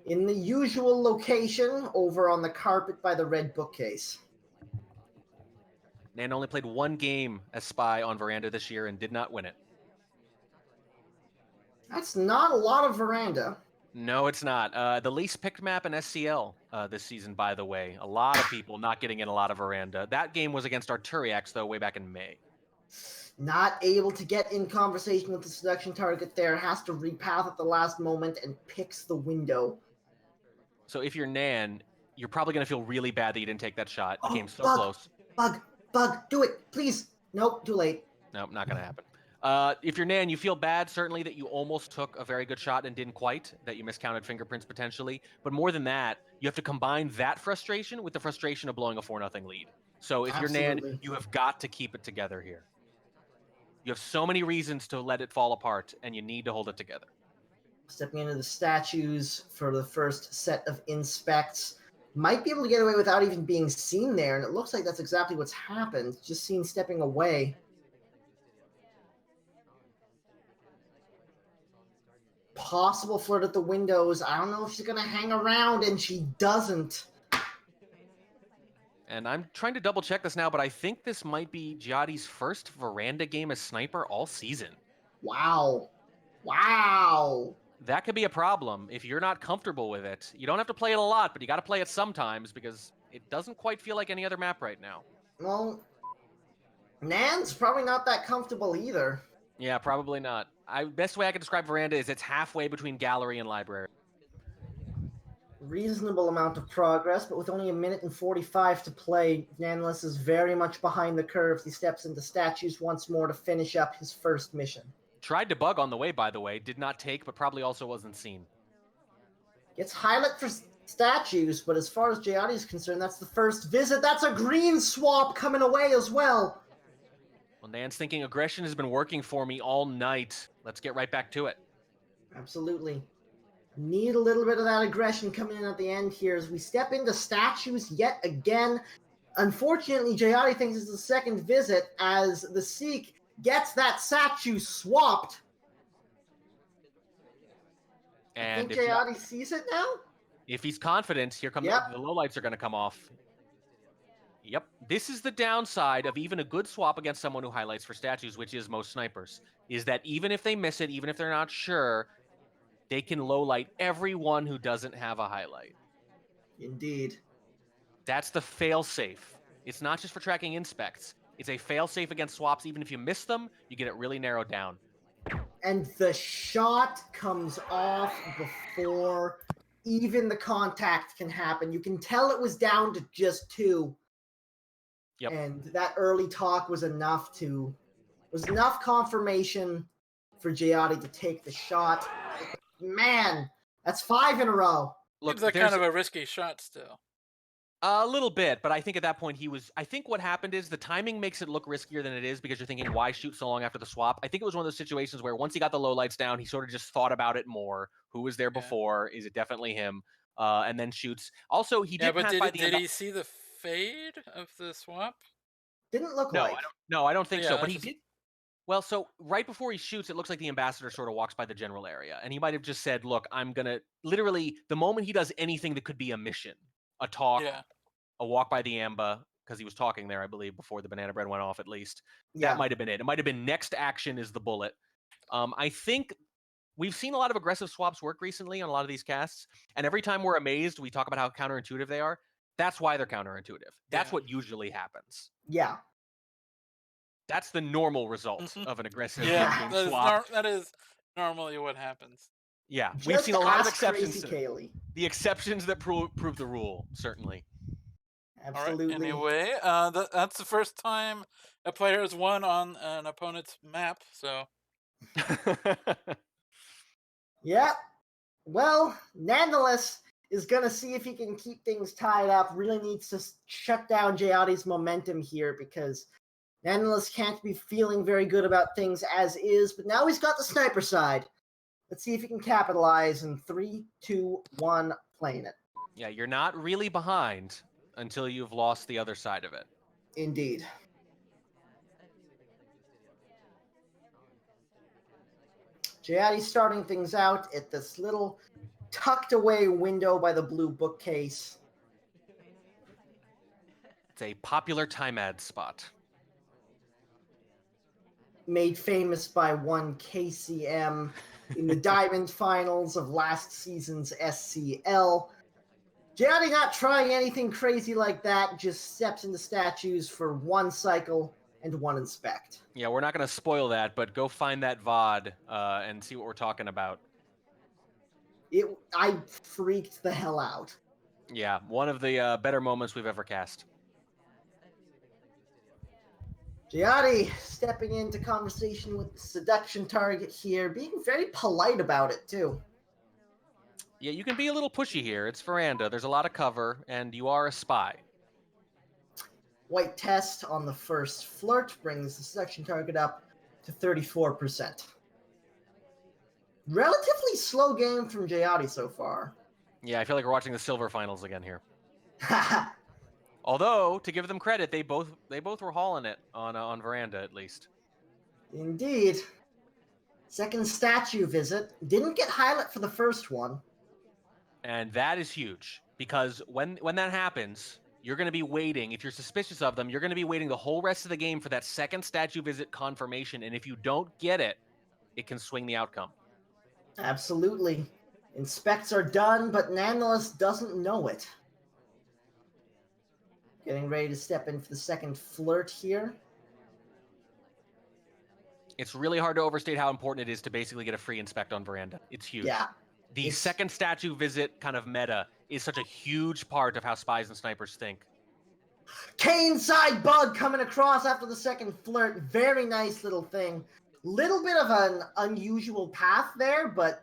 In the usual location, over on the carpet by the red bookcase. Nan only played 1 game as spy on Veranda this year and did not win it. That's not a lot of Veranda. No, it's not. The least picked map in SCL this season, by the way. A lot of people not getting in a lot of Veranda. That game was against Arturiax, though, way back in May. Not able to get in conversation with the seduction target there. Has to repath at the last moment and picks the window. So if you're Nan, you're probably going to feel really bad that you didn't take that shot. The game's so close. Bug, do it, please. Nope, too late. Nope, not going to happen. If you're Nan, you feel bad, certainly, that you almost took a very good shot and didn't quite, that you miscounted fingerprints potentially. But more than that, you have to combine that frustration with the frustration of blowing a 4-0 lead. So if you're Nan, Absolutely. you have got to keep it together here. You have so many reasons to let it fall apart, and you need to hold it together. Stepping into the statues for the first set of inspects. Might be able to get away without even being seen there, and it looks like that's exactly what's happened. Just seen stepping away. Possible flirt at the windows. I don't know if she's going to hang around, and she doesn't. And I'm trying to double check this now, but I think this might be JYATY's first veranda game as sniper all season. Wow. Wow. That could be a problem if you're not comfortable with it. You don't have to play it a lot, but you got to play it sometimes because it doesn't quite feel like any other map right now. Well, Nan's probably not that comfortable either. Yeah, probably not. Best way I can describe veranda is it's halfway between gallery and library. Reasonable amount of progress, but with only 1:45 to play, Nanthelas is very much behind the curve. He steps into statues once more to finish up his first mission. Tried to bug on the way, by the way. Did not take, but probably also wasn't seen. Gets highlight for statues, but as far as JYATY is concerned, that's the first visit. That's a green swap coming away as well. Well, Nan's thinking aggression has been working for me all night. Let's get right back to it. Absolutely. Need a little bit of that aggression coming in at the end here as we step into statues yet again. Unfortunately, JYATY thinks it's the second visit as the Seek gets that statue swapped. And I think JYATY sees it now? if he's confident, here come Yep. the lowlights are going to come off. Yep. This is the downside of even a good swap against someone who highlights for statues, which is most snipers, is that even if they miss it, even if they're not sure, they can lowlight everyone who doesn't have a highlight. Indeed. That's the fail-safe. It's not just for tracking inspects. It's a fail-safe against swaps. Even if you miss them, you get it really narrowed down. And the shot comes off before even the contact can happen. You can tell it was down to just 2. Yep. And that early talk was enough confirmation for JYATY to take the shot. Man, that's 5 in a row. Seems like kind of a risky shot still. A little bit, but I think at that point I think what happened is the timing makes it look riskier than it is because you're thinking, why shoot so long after the swap? I think it was one of those situations where once he got the lowlights down, he sort of just thought about it more. Who was there before? Is it definitely him? And then shoots. Also, he did pass by the did he see the fade of the swap? Didn't look No, like. I don't think so. Yeah, But he did. Well, so right before he shoots, it looks like the ambassador sort of walks by the general area. And he might have just said, look, I'm going to literally, the moment he does anything that could be a mission, a talk, a walk by the Amba, because he was talking there, I believe, before the banana bread went off at least. Yeah. That might have been it. It might have been next action is the bullet. I think we've seen a lot of aggressive swaps work recently on a lot of these casts. And every time we're amazed, we talk about how counterintuitive they are. That's why they're counterintuitive. That's what usually happens. Yeah. That's the normal result of an aggressive that swap. That is normally what happens. Yeah, Just we've seen a lot of ask exceptions. Crazy Kaylee. The exceptions that prove the rule, certainly. Absolutely. All right, anyway, that's the first time a player has won on an opponent's map, so. Yeah. Well, Nanthelas is going to see if he can keep things tied up. Really needs to shut down JYATY's momentum here because Nanthelas can't be feeling very good about things as is, but now he's got the sniper side. Let's see if he can capitalize in 3, 2, 1, playing it. Yeah, you're not really behind until you've lost the other side of it. Indeed. JYATY starting things out at this little tucked away window by the blue bookcase. It's a popular time ad spot. Made famous by one KCM in the Diamond Finals of last season's SCL. JYATY not trying anything crazy like that, just steps into statues for 1 cycle and 1 inspect. Yeah, we're not going to spoil that, but go find that VOD and see what we're talking about. I freaked the hell out. Yeah, one of the better moments we've ever cast. JYATY stepping into conversation with the seduction target here, being very polite about it, too. Yeah, you can be a little pushy here. It's veranda. There's a lot of cover, and you are a spy. white test on the first flirt brings the seduction target up to 34%. Relatively slow game from JYATY so far. Yeah, I feel like we're watching the silver finals again here. Although, to give them credit, they both were hauling it on Veranda at least. Indeed. Second statue visit. Didn't get highlight for the first one. And that is huge because when that happens, you're going to be waiting. If you're suspicious of them, you're going to be waiting the whole rest of the game for that second statue visit confirmation. And if you don't get it, it can swing the outcome. Absolutely. Inspects are done, but Nanthelas doesn't know it. Getting ready to step in for the second flirt here. It's really hard to overstate how important it is to basically get a free inspect on Veranda. It's huge. Yeah. The second statue visit kind of meta is such a huge part of how spies and snipers think. Cane side bug coming across after the second flirt. Very nice little thing. Little bit of an unusual path there, but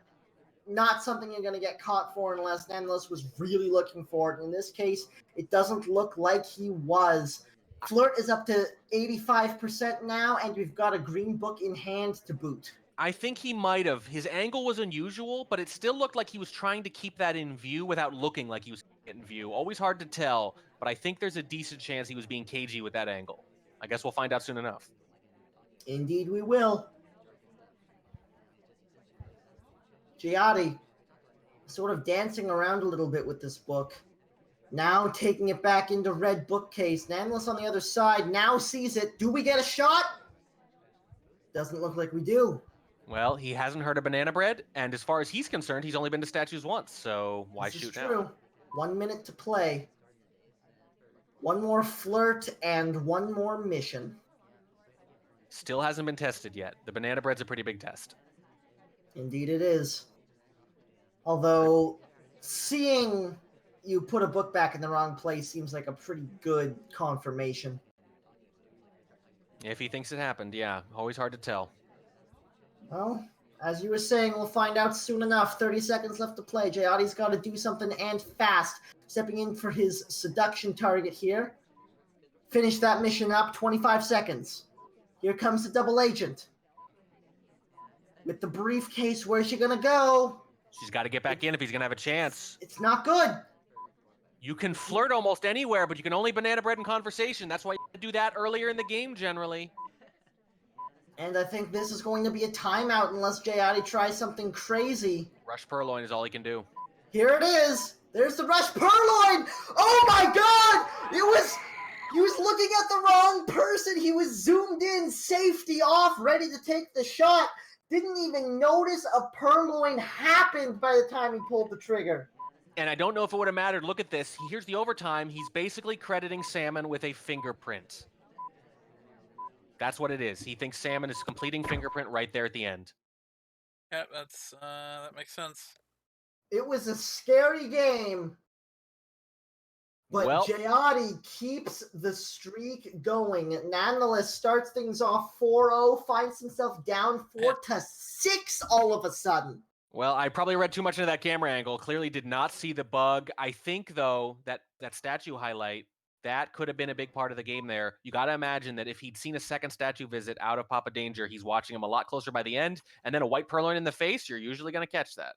not something you're going to get caught for unless Nanthelas was really looking for it. In this case, it doesn't look like he was. Flirt is up to 85% now, and we've got a green book in hand to boot. I think he might have. His angle was unusual, but it still looked like he was trying to keep that in view without looking like he was in view. Always hard to tell, but I think there's a decent chance he was being cagey with that angle. I guess we'll find out soon enough. Indeed we will. JYATY sort of dancing around a little bit with this book. Now taking it back into red bookcase. Nanthelas on the other side now sees it. Do we get a shot? Doesn't look like we do. Well, he hasn't heard of banana bread, and as far as he's concerned, he's only been to statues once, so why This is shoot true. now? 1 minute to play. One more flirt and one more mission. Still hasn't been tested yet. The banana bread's a pretty big test. Indeed it is. Although, seeing you put a book back in the wrong place seems like a pretty good confirmation. If he thinks it happened, yeah. Always hard to tell. Well, as you were saying, we'll find out soon enough. 30 seconds left to play. JYATY's got to do something and fast. Stepping in for his seduction target here. Finish that mission up. 25 seconds. Here comes the double agent. With the briefcase, where's she gonna go? She's got to get back in if he's going to have a chance. It's not good. You can flirt almost anywhere, but you can only banana bread in conversation. That's why you do that earlier in the game, generally. And I think this is going to be a timeout unless JYATY tries something crazy. Rush Purloin is all he can do. Here it is. There's the rush purloin. Oh my god! He was looking at the wrong person. He was zoomed in, safety off, ready to take the shot. Didn't even notice a purloin happened by the time he pulled the trigger. And I don't know if it would have mattered. Look at this. Here's the overtime. He's basically crediting Salmon with a fingerprint. That's what it is. He thinks Salmon is completing fingerprint right there at the end. Yeah, that makes sense. It was a scary game. But Well- JYATY keeps the streak going. Nanthelas starts things off 4-0, finds himself down 4-6 all of a sudden. Well, I probably read too much into that camera angle. Clearly did not see the bug. I think, though, that statue highlight, that could have been a big part of the game there. You got to imagine that if he'd seen a second statue visit out of Papa Danger, he's watching him a lot closer by the end, and then a white purloin in the face, you're usually going to catch that.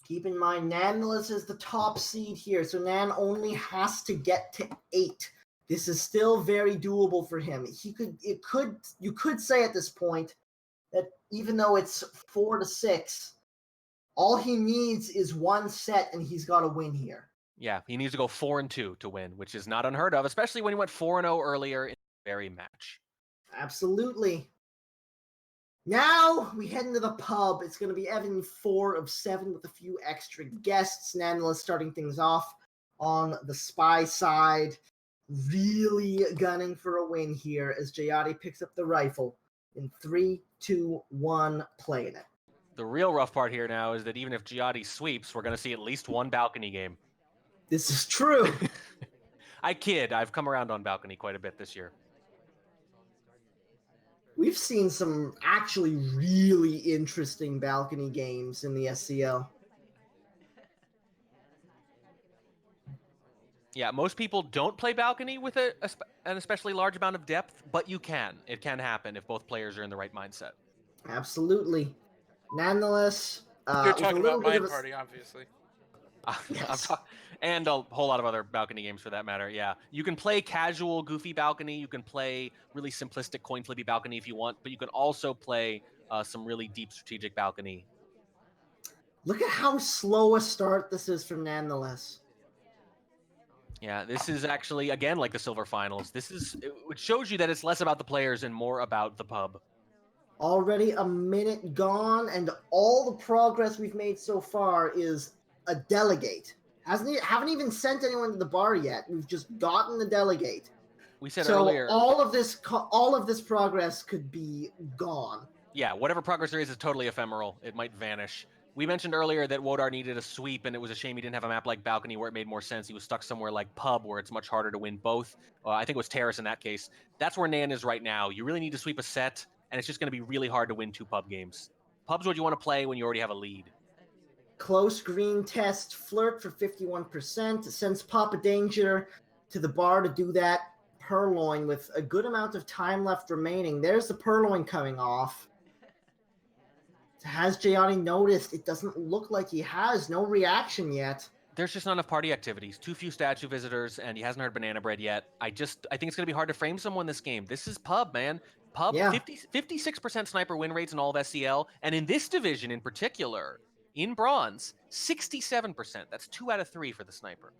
Keep in mind, Nanthelas is the top seed here, so Nan only has to get to 8. This is still very doable for him. You could say at this point that even though it's 4-6, all he needs is one set, and he's got to win here. Yeah, he needs to go 4-2 to win, which is not unheard of, especially when he went 4-0 earlier in the very match. Absolutely. Now we head into the pub. It's going to be Evan 4 of 7 with a few extra guests. Nanthelas starting things off on the spy side. Really gunning for a win here as JYATY picks up the rifle in 3, 2, 1, playing it. The real rough part here now is that even if JYATY sweeps, we're going to see at least one balcony game. This is true. I kid. I've come around on balcony quite a bit this year. We've seen some actually really interesting balcony games in the SCL. Yeah, most people don't play balcony with an especially large amount of depth, but you can. It can happen if both players are in the right mindset. Absolutely. Nonetheless, You're with a talking little about bit of Mind a Party, obviously. yes. And a whole lot of other balcony games for that matter. Yeah, you can play casual, goofy balcony. You can play really simplistic coin flippy balcony if you want, but you can also play some really deep strategic balcony. Look at how slow a start this is from Nanthelas. Yeah, this is actually again like the silver finals. It shows you that it's less about the players and more about the pub. Already a minute gone, and all the progress we've made so far is a delegate. Haven't even sent anyone to the bar yet. We've just gotten the delegate. We said So earlier, all of this progress could be gone. yeah, whatever progress there is totally ephemeral. It might vanish. We mentioned earlier that Wodar needed a sweep, and it was a shame he didn't have a map like Balcony where it made more sense. He was stuck somewhere like Pub where it's much harder to win both. I think it was Terrace in that case. That's where Nan is right now. You really need to sweep a set, and it's just going to be really hard to win 2 Pub games. Pub's what you want to play when you already have a lead. Close green test flirt for 51%. Sends Papa Danger to the bar to do that purloin with a good amount of time left remaining. There's the purloin coming off. Has JYATY noticed? It doesn't look like he has. No reaction yet. There's just not enough party activities. Too few statue visitors, and he hasn't heard Banana Bread yet. I think it's going to be hard to frame someone this game. This is Pub, man. Pub, Yeah. 56% sniper win rates in all of SCL, and in this division in particular, in bronze, 67%. That's 2 out of 3 for the sniper.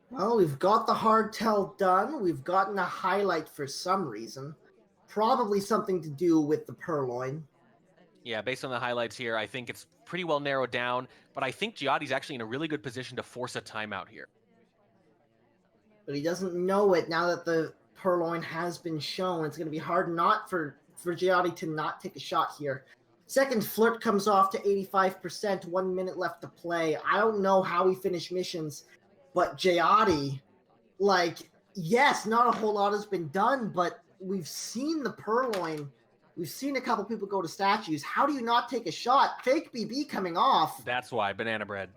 Well, we've got the hardtail done. We've gotten a highlight for some reason. Probably something to do with the purloin. Yeah, based on the highlights here, I think it's pretty well narrowed down, but I think JYATY's actually in a really good position to force a timeout here. But he doesn't know it now that the purloin has been shown. It's going to be hard not for JYATY to not take a shot here. Second flirt comes off to 85%, 1 minute left to play. I don't know how we finish missions, but JYATY, yes, not a whole lot has been done, but we've seen the purloin. We've seen a couple people go to statues. How do you not take a shot? Fake BB coming off. That's why, Banana Bread.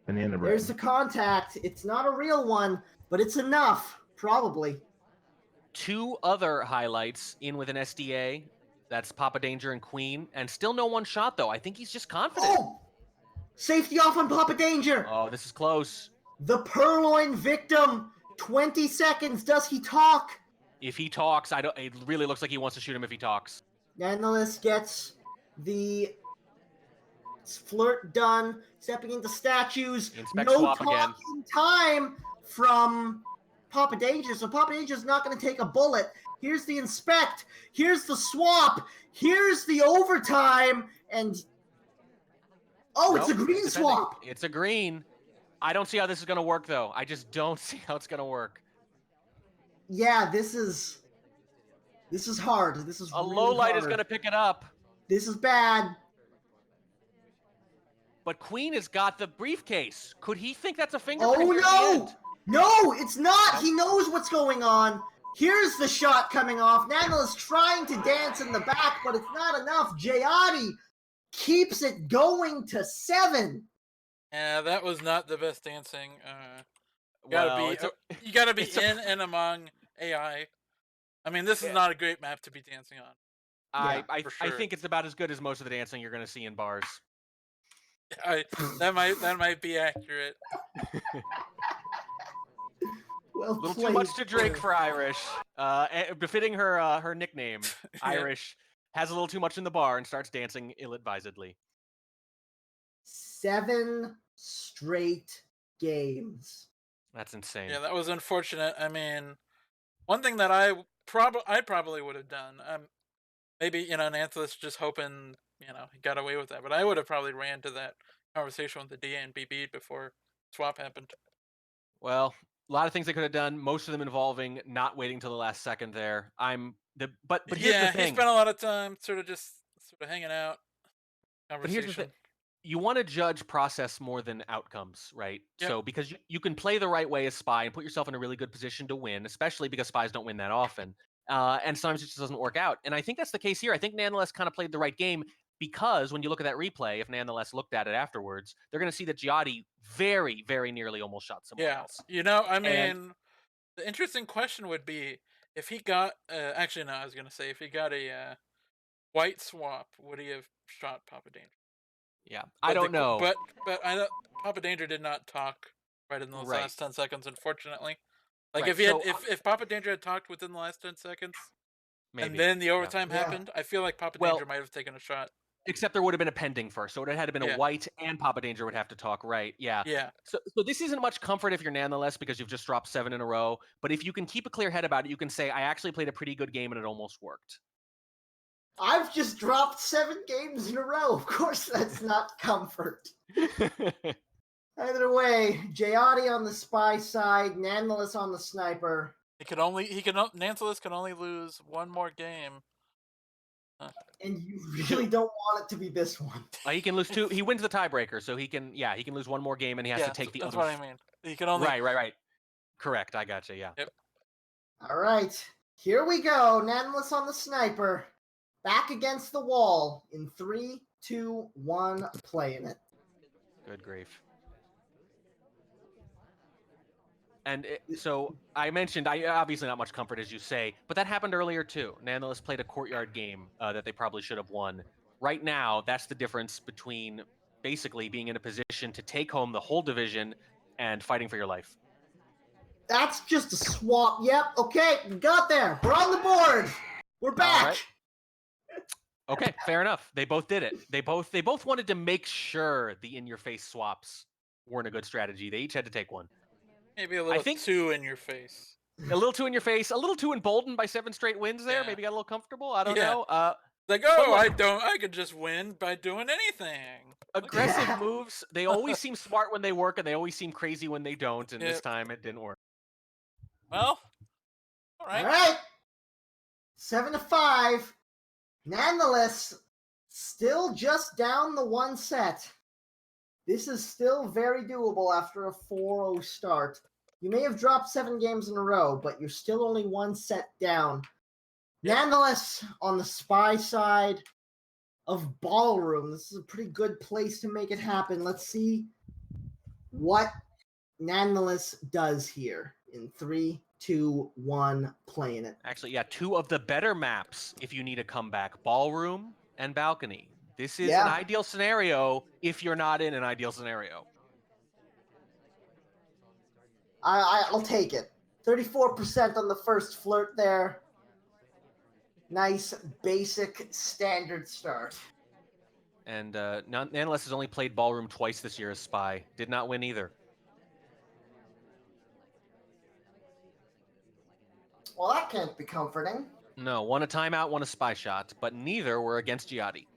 Banana Bread. There's the contact. It's not a real one, but it's enough, probably. 2 other highlights in with an SDA. That's Papa Danger and Queen, and still no one shot, though. I think he's just confident. Oh! Safety off on Papa Danger. Oh, this is close. The purloin victim. 20 seconds. Does he talk? If he talks, it really looks like he wants to shoot him if he talks. Nanthelas gets the flirt done, stepping into statues. Inspect No swap talking again. time from Papa Danger, so Papa Danger's not going to take a bullet. Here's the inspect. Here's the swap. Here's the overtime. And oh, it's a green swap. It's a green. I don't see how this is going to work, though. I just don't see how it's going to work. Yeah, this is hard. This is A really low light hard. is going to pick it up. This is bad. But Queen has got the briefcase. Could he think that's a Oh fingerprint? here at the no! end? No, it's not. He knows what's going on. Here's the shot coming off. Nanthelas trying to dance in the back, but it's not enough. JYATY keeps it going to 7. Yeah, that was not the best dancing. You gotta be in and among AI. I mean, this is not a great map to be dancing on. I for sure. think it's about as good as most of the dancing you're going to see in bars. That might be accurate. Well A little played. too much to drink for Irish. Befitting her nickname, Irish has a little too much in the bar and starts dancing ill-advisedly. 7 straight games. That's insane. Yeah, that was unfortunate. I mean, one thing that I probably would have done. Maybe Nanthelas just hoping he got away with that, but I would have probably ran to that conversation with the DA and BB before swap happened. Well, a lot of things they could have done. Most of them involving not waiting till the last second. There, but here's Yeah, the thing. he spent a lot of time sort of hanging out. But here's the thing. You want to judge process more than outcomes, right? Yep. So because you can play the right way as Spy and put yourself in a really good position to win, especially because Spies don't win that often. And sometimes it just doesn't work out. And I think that's the case here. I think Nanthelas kind of played the right game. because when you look at that replay, if Nanthelas looked at it afterwards, they're going to see that JYATY very, very nearly almost shot someone else. I mean, And the interesting question would be if he got. Actually, no, I was gonna say if he got a white swap, would he have shot Papa Danger? yeah, I don't know. But I know Papa Danger did not talk right in those Right. last 10 seconds, unfortunately. Like Right, if he had, so, if Papa Danger had talked within the last 10 seconds, maybe. and then the Yeah. overtime Yeah. happened, I feel like Papa Well- Danger might have taken a shot. Except there would have been a pending first, so it had been Yeah. a white, and Papa Danger would have to talk, right? Yeah. Yeah, So this isn't much comfort if you're Nanthelas because you've just dropped 7 in a row. But if you can keep a clear head about it, you can say, I actually played a pretty good game and it almost worked. I've just dropped 7 games in a row. Of course, that's not comfort. Either way, JYATY on the spy side, Nanthelas on the sniper. Nanthelas can only lose one more game. And you really don't want it to be this one. He can lose 2. He wins the tiebreaker, so he can lose one more game and he has to take the that's other. what I mean. He can only Right. Correct. I gotcha. Yeah. Yep. All right, here we go. Nanthelas on the sniper. Back against the wall in 3, 2, 1, playing it. Good grief. And so I mentioned, obviously not much comfort, as you say, but that happened earlier too. Nanthelas played a courtyard game that they probably should have won. Right now, that's the difference between basically being in a position to take home the whole division and fighting for your life. That's just a swap. Yep, okay, we got there. We're on the board. We're back. All right. Okay, fair enough. They both did it. They both wanted to make sure the in-your-face swaps weren't a good strategy. They each had to take one. maybe a little too in your face. A little too in your face, a little too emboldened by 7 straight wins there. Yeah. Maybe got a little comfortable. I don't Yeah. know. Like, look- I could just win by doing anything. Aggressive Yeah. moves. They always seem smart when they work, and they always seem crazy when they don't. And this Yep. time it didn't work. Well, all All right. right. 7-5. Nanthelas still just down the 1 set. This is still very doable after a 4-0 start. You may have dropped 7 games in a row, but you're still only 1 set down. Nanthelas on the spy side of Ballroom. This is a pretty good place to make it happen. Let's see what Nanthelas does here in 3, 2, 1, playing it. Actually, yeah, 2 of the better maps if you need a comeback: Ballroom and Balcony. This is an ideal scenario if you're not in an ideal scenario. I'll take it. 34% on the first flirt there. Nice, basic, standard start. And Nanthelas has only played Ballroom twice this year as Spy. Did not win either. Well, that can't be comforting. No, one a timeout, one a spy shot, but neither were against JYATY.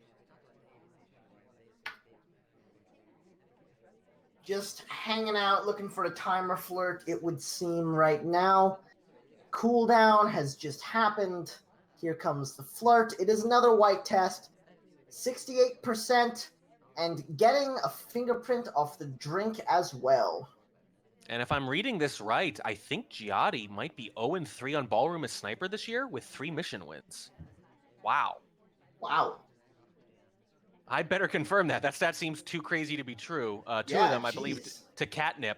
Just hanging out, looking for a timer flirt, it would seem right now. Cooldown has just happened. Here comes the flirt. It is another white test. 68%, and getting a fingerprint off the drink as well. And if I'm reading this right, I think JYATY might be 0-3 on Ballroom as Sniper this year with 3 mission wins. Wow. Wow. I better confirm that. That stat seems too crazy to be true. 2 Yeah, of them, I believe, jeez. to Catnip.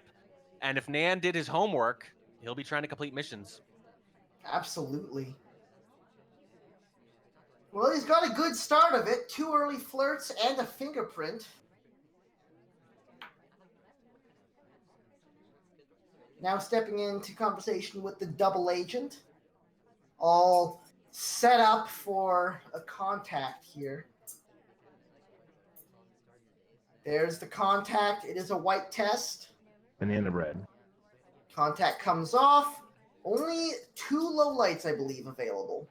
And if Nan did his homework, he'll be trying to complete missions. Absolutely. Well, he's got a good start of it. 2 early flirts and a fingerprint. Now stepping into conversation with the double agent. All set up for a contact here. There's the contact. It is a white test. Banana bread. Contact comes off. Only 2 lowlights, I believe, available.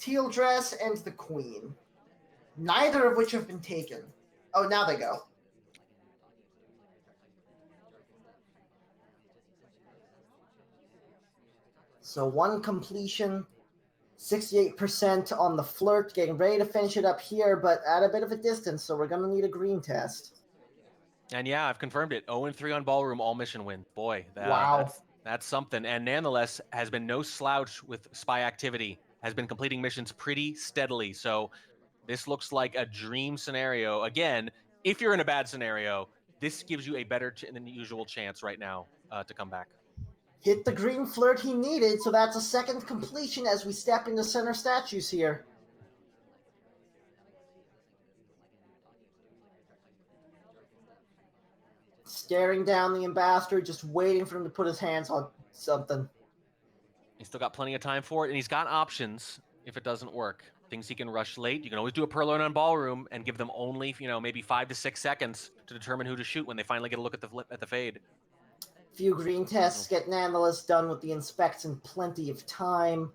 Teal dress and the queen. Neither of which have been taken. Oh, now they go. So 1 completion, 68% on the flirt, getting ready to finish it up here, but at a bit of a distance, so we're going to need a green test. And yeah, I've confirmed it. 0-3 on Ballroom, all mission win. Boy, Wow. that's something. And Nanthelas has been no slouch with spy activity. has been completing missions pretty steadily. So this looks like a dream scenario. Again, if you're in a bad scenario, this gives you a better than usual chance right now to come back. Hit the green flirt he needed, so that's a second completion as we step into center statues here. Staring down the ambassador, just waiting for him to put his hands on something. He's still got plenty of time for it, and he's got options if it doesn't work. Things he can rush late. You can always do a purloin on ballroom and give them only, maybe 5 to 6 seconds to determine who to shoot when they finally get a look at the fade. Few green tests get Nanthelas done with the inspects in plenty of time.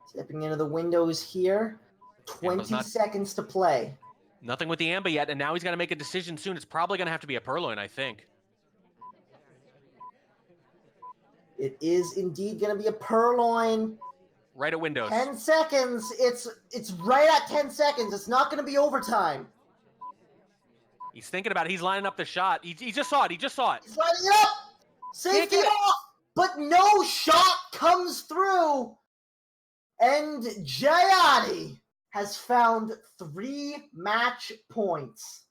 Stepping into the windows here. 20 seconds to play. Nothing with the Amba yet, and now he's got to make a decision soon. It's probably going to have to be a purloin, I think. It is indeed going to be a purloin. Right at windows. 10 seconds. It's right at 10 seconds. It's not going to be overtime. He's thinking about it. He's lining up the shot. He just saw it. He's lining it up. Safety off. But no shot comes through. And JYATY has found 3 match points.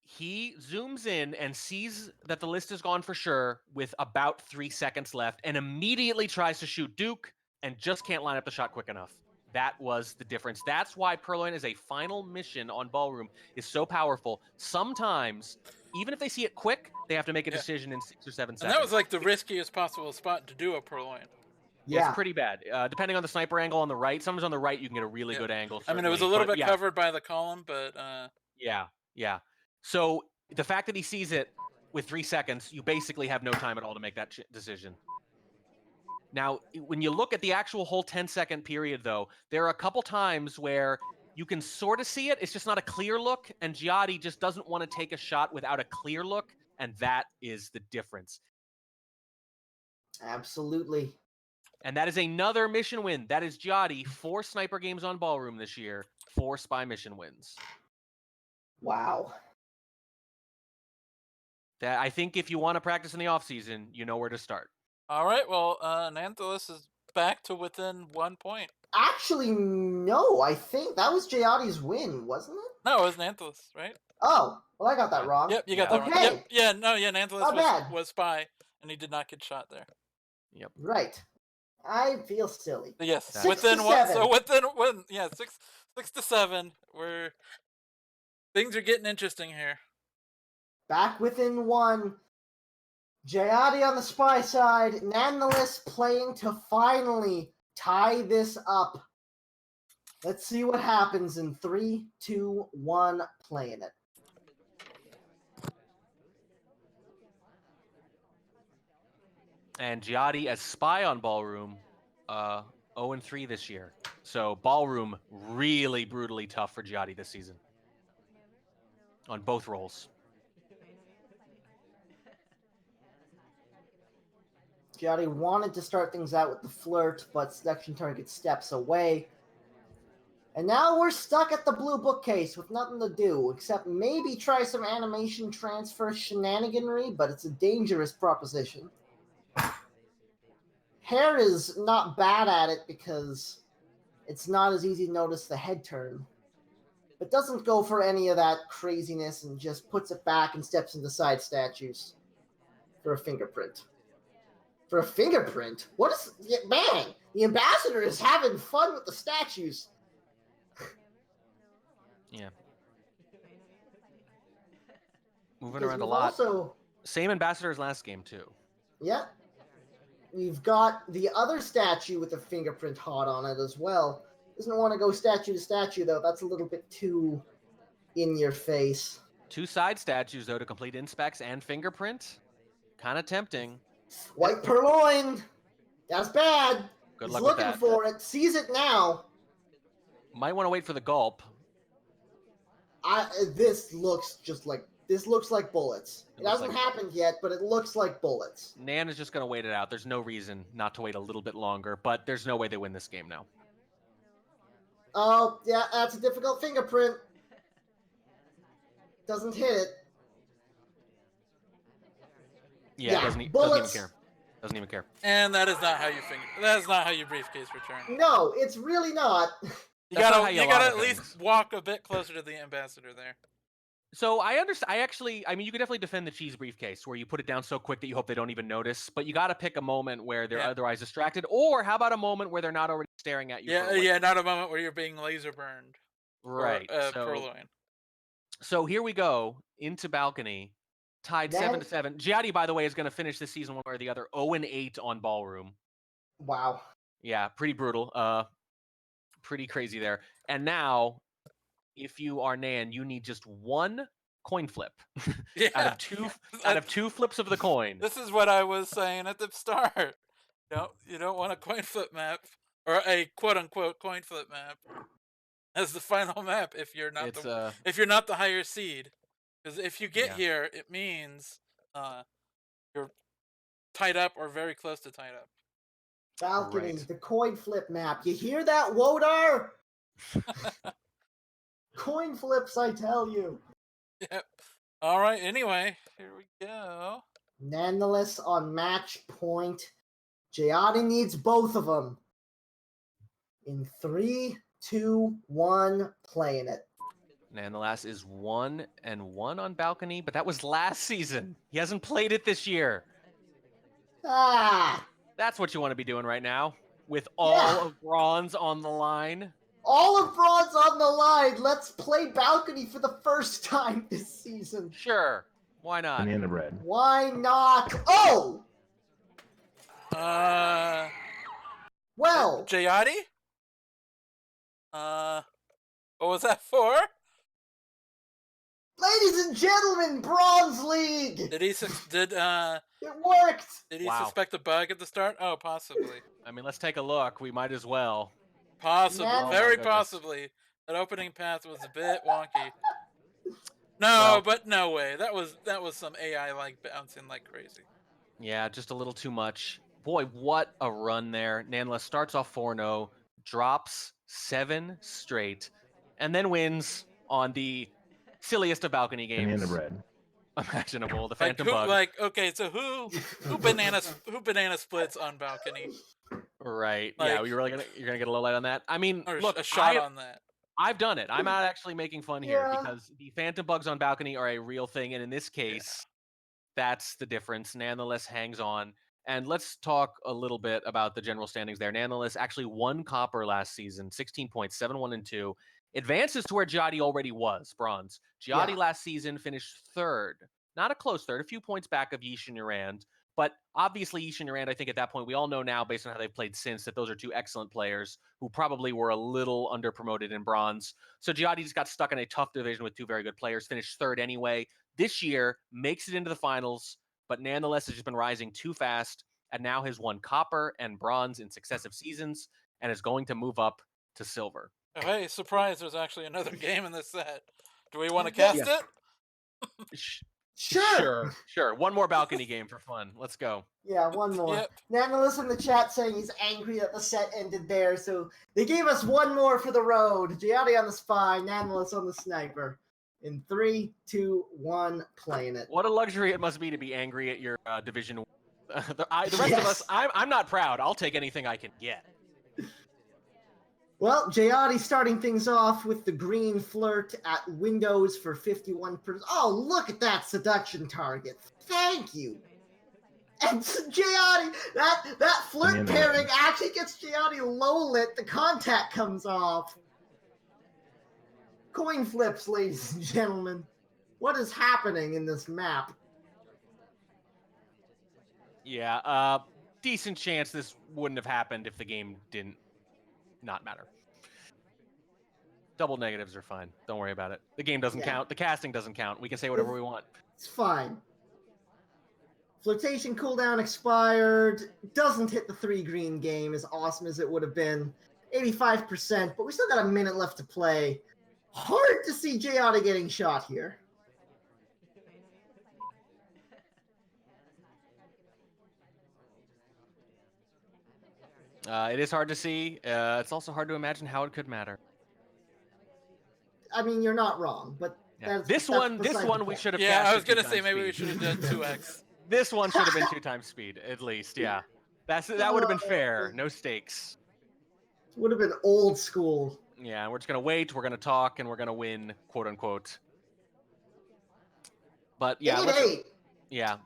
He zooms in and sees that the list is gone for sure with about 3 seconds left and immediately tries to shoot Duke and just can't line up the shot quick enough. That was the difference. That's why purloin as a final mission on ballroom is so powerful. Sometimes, even if they see it quick, they have to make a decision in 6 or 7 seconds. And that was like the riskiest possible spot to do a purloin. Yeah. It's pretty bad. Depending on the sniper angle on the right, sometimes on the right you can get a really good angle. I mean, it was a little bit covered by the column, but... Yeah. So the fact that he sees it with 3 seconds, you basically have no time at all to make that decision. Now, when you look at the actual whole 10-second period, though, there are a couple times where you can sort of see it. It's just not a clear look, and JYATY just doesn't want to take a shot without a clear look, and that is the difference. Absolutely. And that is another mission win. That is JYATY, 4 sniper games on ballroom this year, 4 spy mission wins. Wow. That I think if you want to practice in the offseason, you know where to start. All right, well, Nanthelas is back to within 1 point. Actually, no. I think that was JYATY's win, wasn't it? No, it was Nanthelas, right? Oh, well, I got that wrong. Yep, you got that wrong. Yep, Nanthelas was spy, and he did not get shot there. Yep. Right. I feel silly. Yes, 6 within to 1. 7. So within 1, 6 to 7. Things are getting interesting here. Back within 1. JYATY on the spy side. Nanthelas playing to finally tie this up. Let's see what happens in 3, 2, 1. Playing it. And JYATY as spy on ballroom, 0-3 this year. So ballroom really brutally tough for JYATY this season. On both roles. JYATY wanted to start things out with the flirt, but selection target steps away. And now we're stuck at the blue bookcase with nothing to do, except maybe try some animation transfer shenaniganry, but it's a dangerous proposition. Hair is not bad at it because it's not as easy to notice the head turn. But doesn't go for any of that craziness and just puts it back and steps into side statues for a fingerprint. For a fingerprint? What is... Man, the ambassador is having fun with the statues. Yeah. Moving around a lot. Same ambassador as last game, too. Yeah. We've got the other statue with a fingerprint hot on it as well. Doesn't want to go statue to statue, though. That's a little bit too in your face. 2 side statues, though, to complete inspects and fingerprint. Kind of tempting. White purloin. That's bad. Good He's luck looking with that. for it. Sees it now. Might want to wait for the gulp. This looks like bullets. It hasn't happened yet, but it looks like bullets. Nan is just going to wait it out. There's no reason not to wait a little bit longer, but there's no way they win this game now. Oh, yeah, that's a difficult fingerprint. Doesn't hit it. Yeah, doesn't even bullets. care. Doesn't even care. And that is not how you that is not how you briefcase return. No, it's really not. You That's not how gotta you you gotta allow at least things. walk a bit closer to the ambassador there. So I understand. I mean, you could definitely defend the cheese briefcase where you put it down so quick that you hope they don't even notice. But you got to pick a moment where they're otherwise distracted, or how about a moment where they're not already staring at you? Yeah, not a moment where you're being laser burned. Right. Or, purloined. So here we go into balcony, tied 7-7. JYATY, by the way, is going to finish this season one way or the other, 0-8 on ballroom. Wow. Yeah, pretty brutal. Pretty crazy there. And now, if you are Nan, you need just one coin flip out of two flips of the coin. This is what I was saying at the start. You don't want a coin flip map or a quote unquote coin flip map as the final map if you're not the higher seed. Because if you get here, it means you're tied up or very close to tied up. Balcony, the coin flip map. You hear that, Wodar? Coin flips, I tell you. Yep. All right. Anyway, here we go. Nanthelas on match point. JYATY needs both of them. In 3, 2, 1, playing it. Nanthelas is 1-1 on balcony, but that was last season. He hasn't played it this year. That's what you want to be doing right now, with all of bronze on the line. All of bronze on the line. Let's play balcony for the first time this season. Sure. Why not? Banana bread. Why not? Oh! Well. JYATY? What was that for? Ladies and gentlemen, Bronze League! It worked! Did he suspect a bug at the start? Oh, possibly. I mean, let's take a look. We might as well. Possibly. Very possibly. That opening path was a bit wonky. No, but no way. That was some AI like bouncing like crazy. Yeah, just a little too much. Boy, what a run there. Nanthelas starts off 4-0, drops 7 straight, and then wins on the silliest of balcony games. Banana bread. Imaginable. The Phantom Bug. Okay, so who banana splits on balcony? Right. Yeah, you're gonna get a low light on that. I mean, look, a shot on that. I've done it. I'm not actually making fun here because the Phantom Bugs on balcony are a real thing, and in this case, that's the difference. Nanthelas hangs on. And let's talk a little bit about the general standings there. Nanthelas actually won copper last season, 16 points, 7-1-2. Advances to where JYATY already was, bronze. JYATY last season finished third. Not a close third, a few points back of Yish and Urand. But obviously, Yish and Urand, I think at that point, we all know now, based on how they've played since, that those are two excellent players who probably were a little underpromoted in bronze. So JYATY just got stuck in a tough division with two very good players, finished third anyway. This year, makes it into the finals, but Nanthelas has just been rising too fast and now has won copper and bronze in successive seasons and is going to move up to silver. Oh, hey, surprise, there's actually another game in this set. Do we want to cast it? Sure. One more balcony game for fun. Let's go. Yeah, one more. Yep. Nanthelas in the chat saying he's angry that the set ended there, so they gave us one more for the road. JYATY on the spy, Nanthelas on the sniper. In 3, 2, 1, playing it. What a luxury it must be to be angry at your division. The rest of us, I'm not proud. I'll take anything I can get. Well, JYATY starting things off with the green flirt at Windows for 51%. Oh, look at that seduction target. Thank you. And JYATY, that flirt pairing actually gets JYATY low lit. The contact comes off. Coin flips, ladies and gentlemen. What is happening in this map? Yeah, decent chance this wouldn't have happened if the game didn't not matter. Double negatives are fine. Don't worry about it. The game doesn't count. The casting doesn't count. We can say whatever we want. It's fine. Flirtation cooldown expired. Doesn't hit the 3 green game as awesome as it would have been. 85%, but we still got a minute left to play. Hard to see JYATY getting shot here. It is hard to see. It's also hard to imagine how it could matter. I mean, you're not wrong, but this one we should have. Yeah, I was gonna say maybe we should have done 2x. This one should have been 2 times speed, at least. Yeah, that would have been fair. No stakes. Would have been old school. Yeah, we're just gonna wait. We're gonna talk, and we're gonna win, quote unquote. But yeah, 8-8. yeah.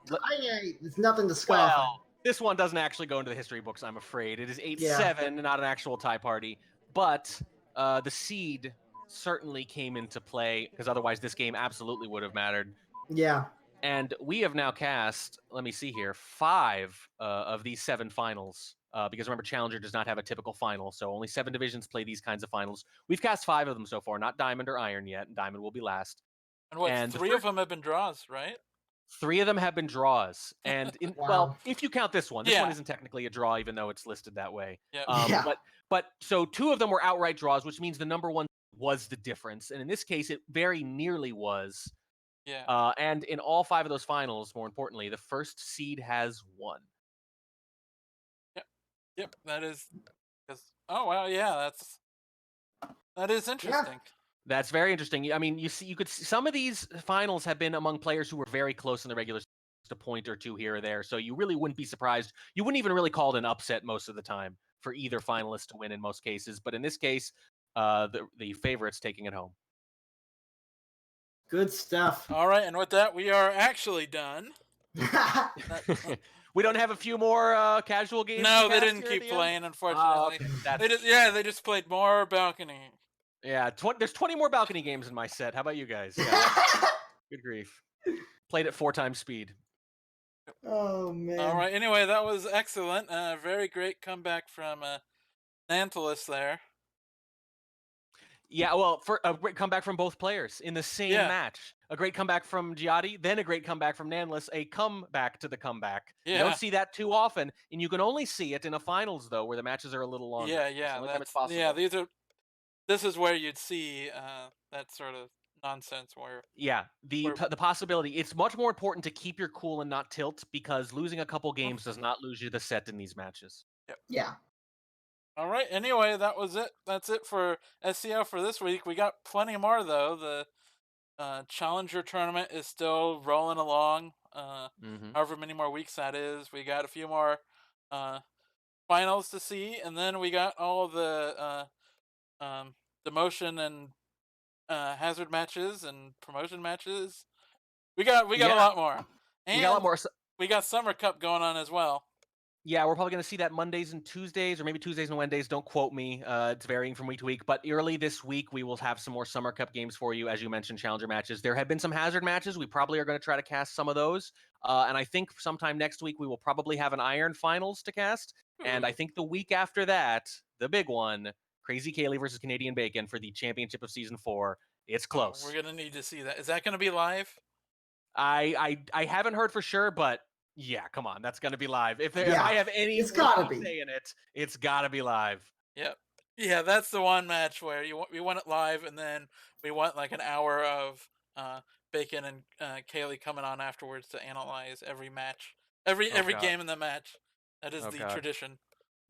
There's nothing to scoff at. Well, this one doesn't actually go into the history books, I'm afraid. It is 8-7, not an actual tie party. But the seed certainly came into play, because otherwise this game absolutely would have mattered. Yeah. And we have now cast, let me see here, 5 of these 7 finals. Because remember, Challenger does not have a typical final, so only 7 divisions play these kinds of finals. We've cast 5 of them so far, not Diamond or Iron yet, and Diamond will be last. And what? And 3 of them have been draws, right? 3 of them have been draws, and well, if you count this one Yeah. isn't technically a draw, even though it's listed that way. Yeah. But so 2 of them were outright draws, which means the number 1 was the difference, and in this case, it very nearly was. Yeah. And in all 5 of those finals, more importantly, the first seed has won. Yep. That is. Oh wow, yeah, that is interesting. That's very interesting. I mean, you could see some of these finals have been among players who were very close in the regular season, just a point or 2 here or there. So you really wouldn't be surprised. You wouldn't even really call it an upset most of the time for either finalist to win in most cases. But in this case, the favorites taking it home. Good stuff. All right, and with that, we are actually done. We don't have a few more casual games. No, they didn't keep playing, unfortunately. They just played more balcony. Yeah, there's 20 more balcony games in my set. How about you guys? Yeah. Good grief. Played at 4 times speed. Oh man. All right. Anyway, that was excellent. Very great comeback from Nanthelas there. Yeah, well, for a great comeback from both players in the same match. A great comeback from JYATY, then a great comeback from Nanthelas, a comeback to the comeback. Yeah. You don't see that too often, and you can only see it in a finals, though, where the matches are a little longer. Yeah. It's possible. Yeah, this is where you'd see that sort of nonsense where. Yeah, the possibility. It's much more important to keep your cool and not tilt, because losing a couple games does not lose you the set in these matches. Yep. Yeah. All right. Anyway, that was it. That's it for SCL for this week. We got plenty more though. The Challenger tournament is still rolling along. However many more weeks that is. We got a few more finals to see, and then we got all the demotion and hazard matches and promotion matches. We got a lot more. And we got a lot more. We got Summer Cup going on as well. Yeah, we're probably going to see that Mondays and Tuesdays, or maybe Tuesdays and Wednesdays. Don't quote me. It's varying from week to week. But early this week, we will have some more Summer Cup games for you. As you mentioned, Challenger matches. There have been some hazard matches. We probably are going to try to cast some of those. And I think sometime next week, we will probably have an Iron Finals to cast. And I think the week after that, the big one, Crazy Kaylee versus Canadian Bacon for the championship of Season 4. It's close. We're going to need to see that. Is that going to be live? I haven't heard for sure, but yeah, come on, that's gonna be live. If I have any, it's gotta be saying it's gotta be live. Yep. Yeah, that's the one match where we want it live, and then we want like an hour of Bacon and Kaylee coming on afterwards to analyze every match, every game in the match. That is the tradition.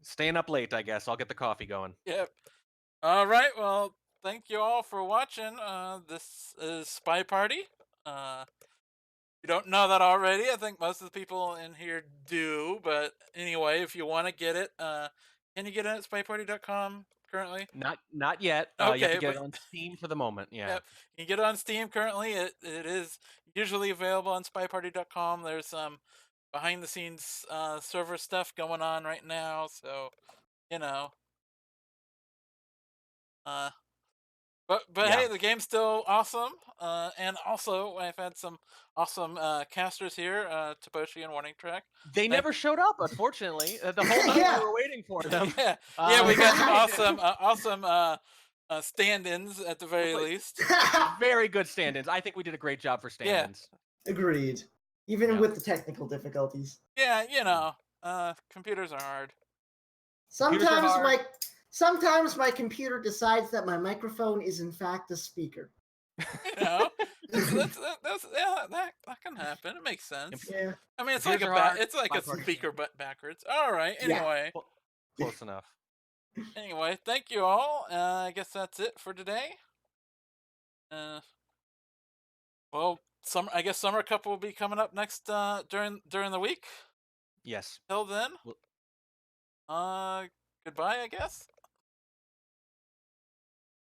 Staying up late, I guess. I'll get the coffee going. Yep. All right. Well, thank you all for watching. This is SpyParty. You don't know that already. I think most of the people in here do, but anyway, if you want to get it, can you get it at SpyParty.com currently? Not yet. Okay, you have to get it on Steam for the moment. Yeah. Yep. You can get it on Steam currently. It is usually available on SpyParty.com. There's some behind the scenes server stuff going on right now, so you know. But hey, the game's still awesome. And also, I've had some awesome casters here, Toboshi and Warning Track. They never showed up, unfortunately. The whole night we were waiting for them. Yeah, we got some awesome stand-ins at the very least. Very good stand-ins. I think we did a great job for stand-ins. Yeah. Agreed. Even with the technical difficulties. Yeah, you know, computers are hard. Sometimes my computer decides that my microphone is in fact a speaker. You know, that can happen. It makes sense. Yeah. I mean, it's like a speaker but backwards. All right. Anyway. Yeah. Close enough. Anyway, thank you all. I guess that's it for today. Well, I guess Summer Cup will be coming up next during the week. Yes. Till then, Well- goodbye, I guess.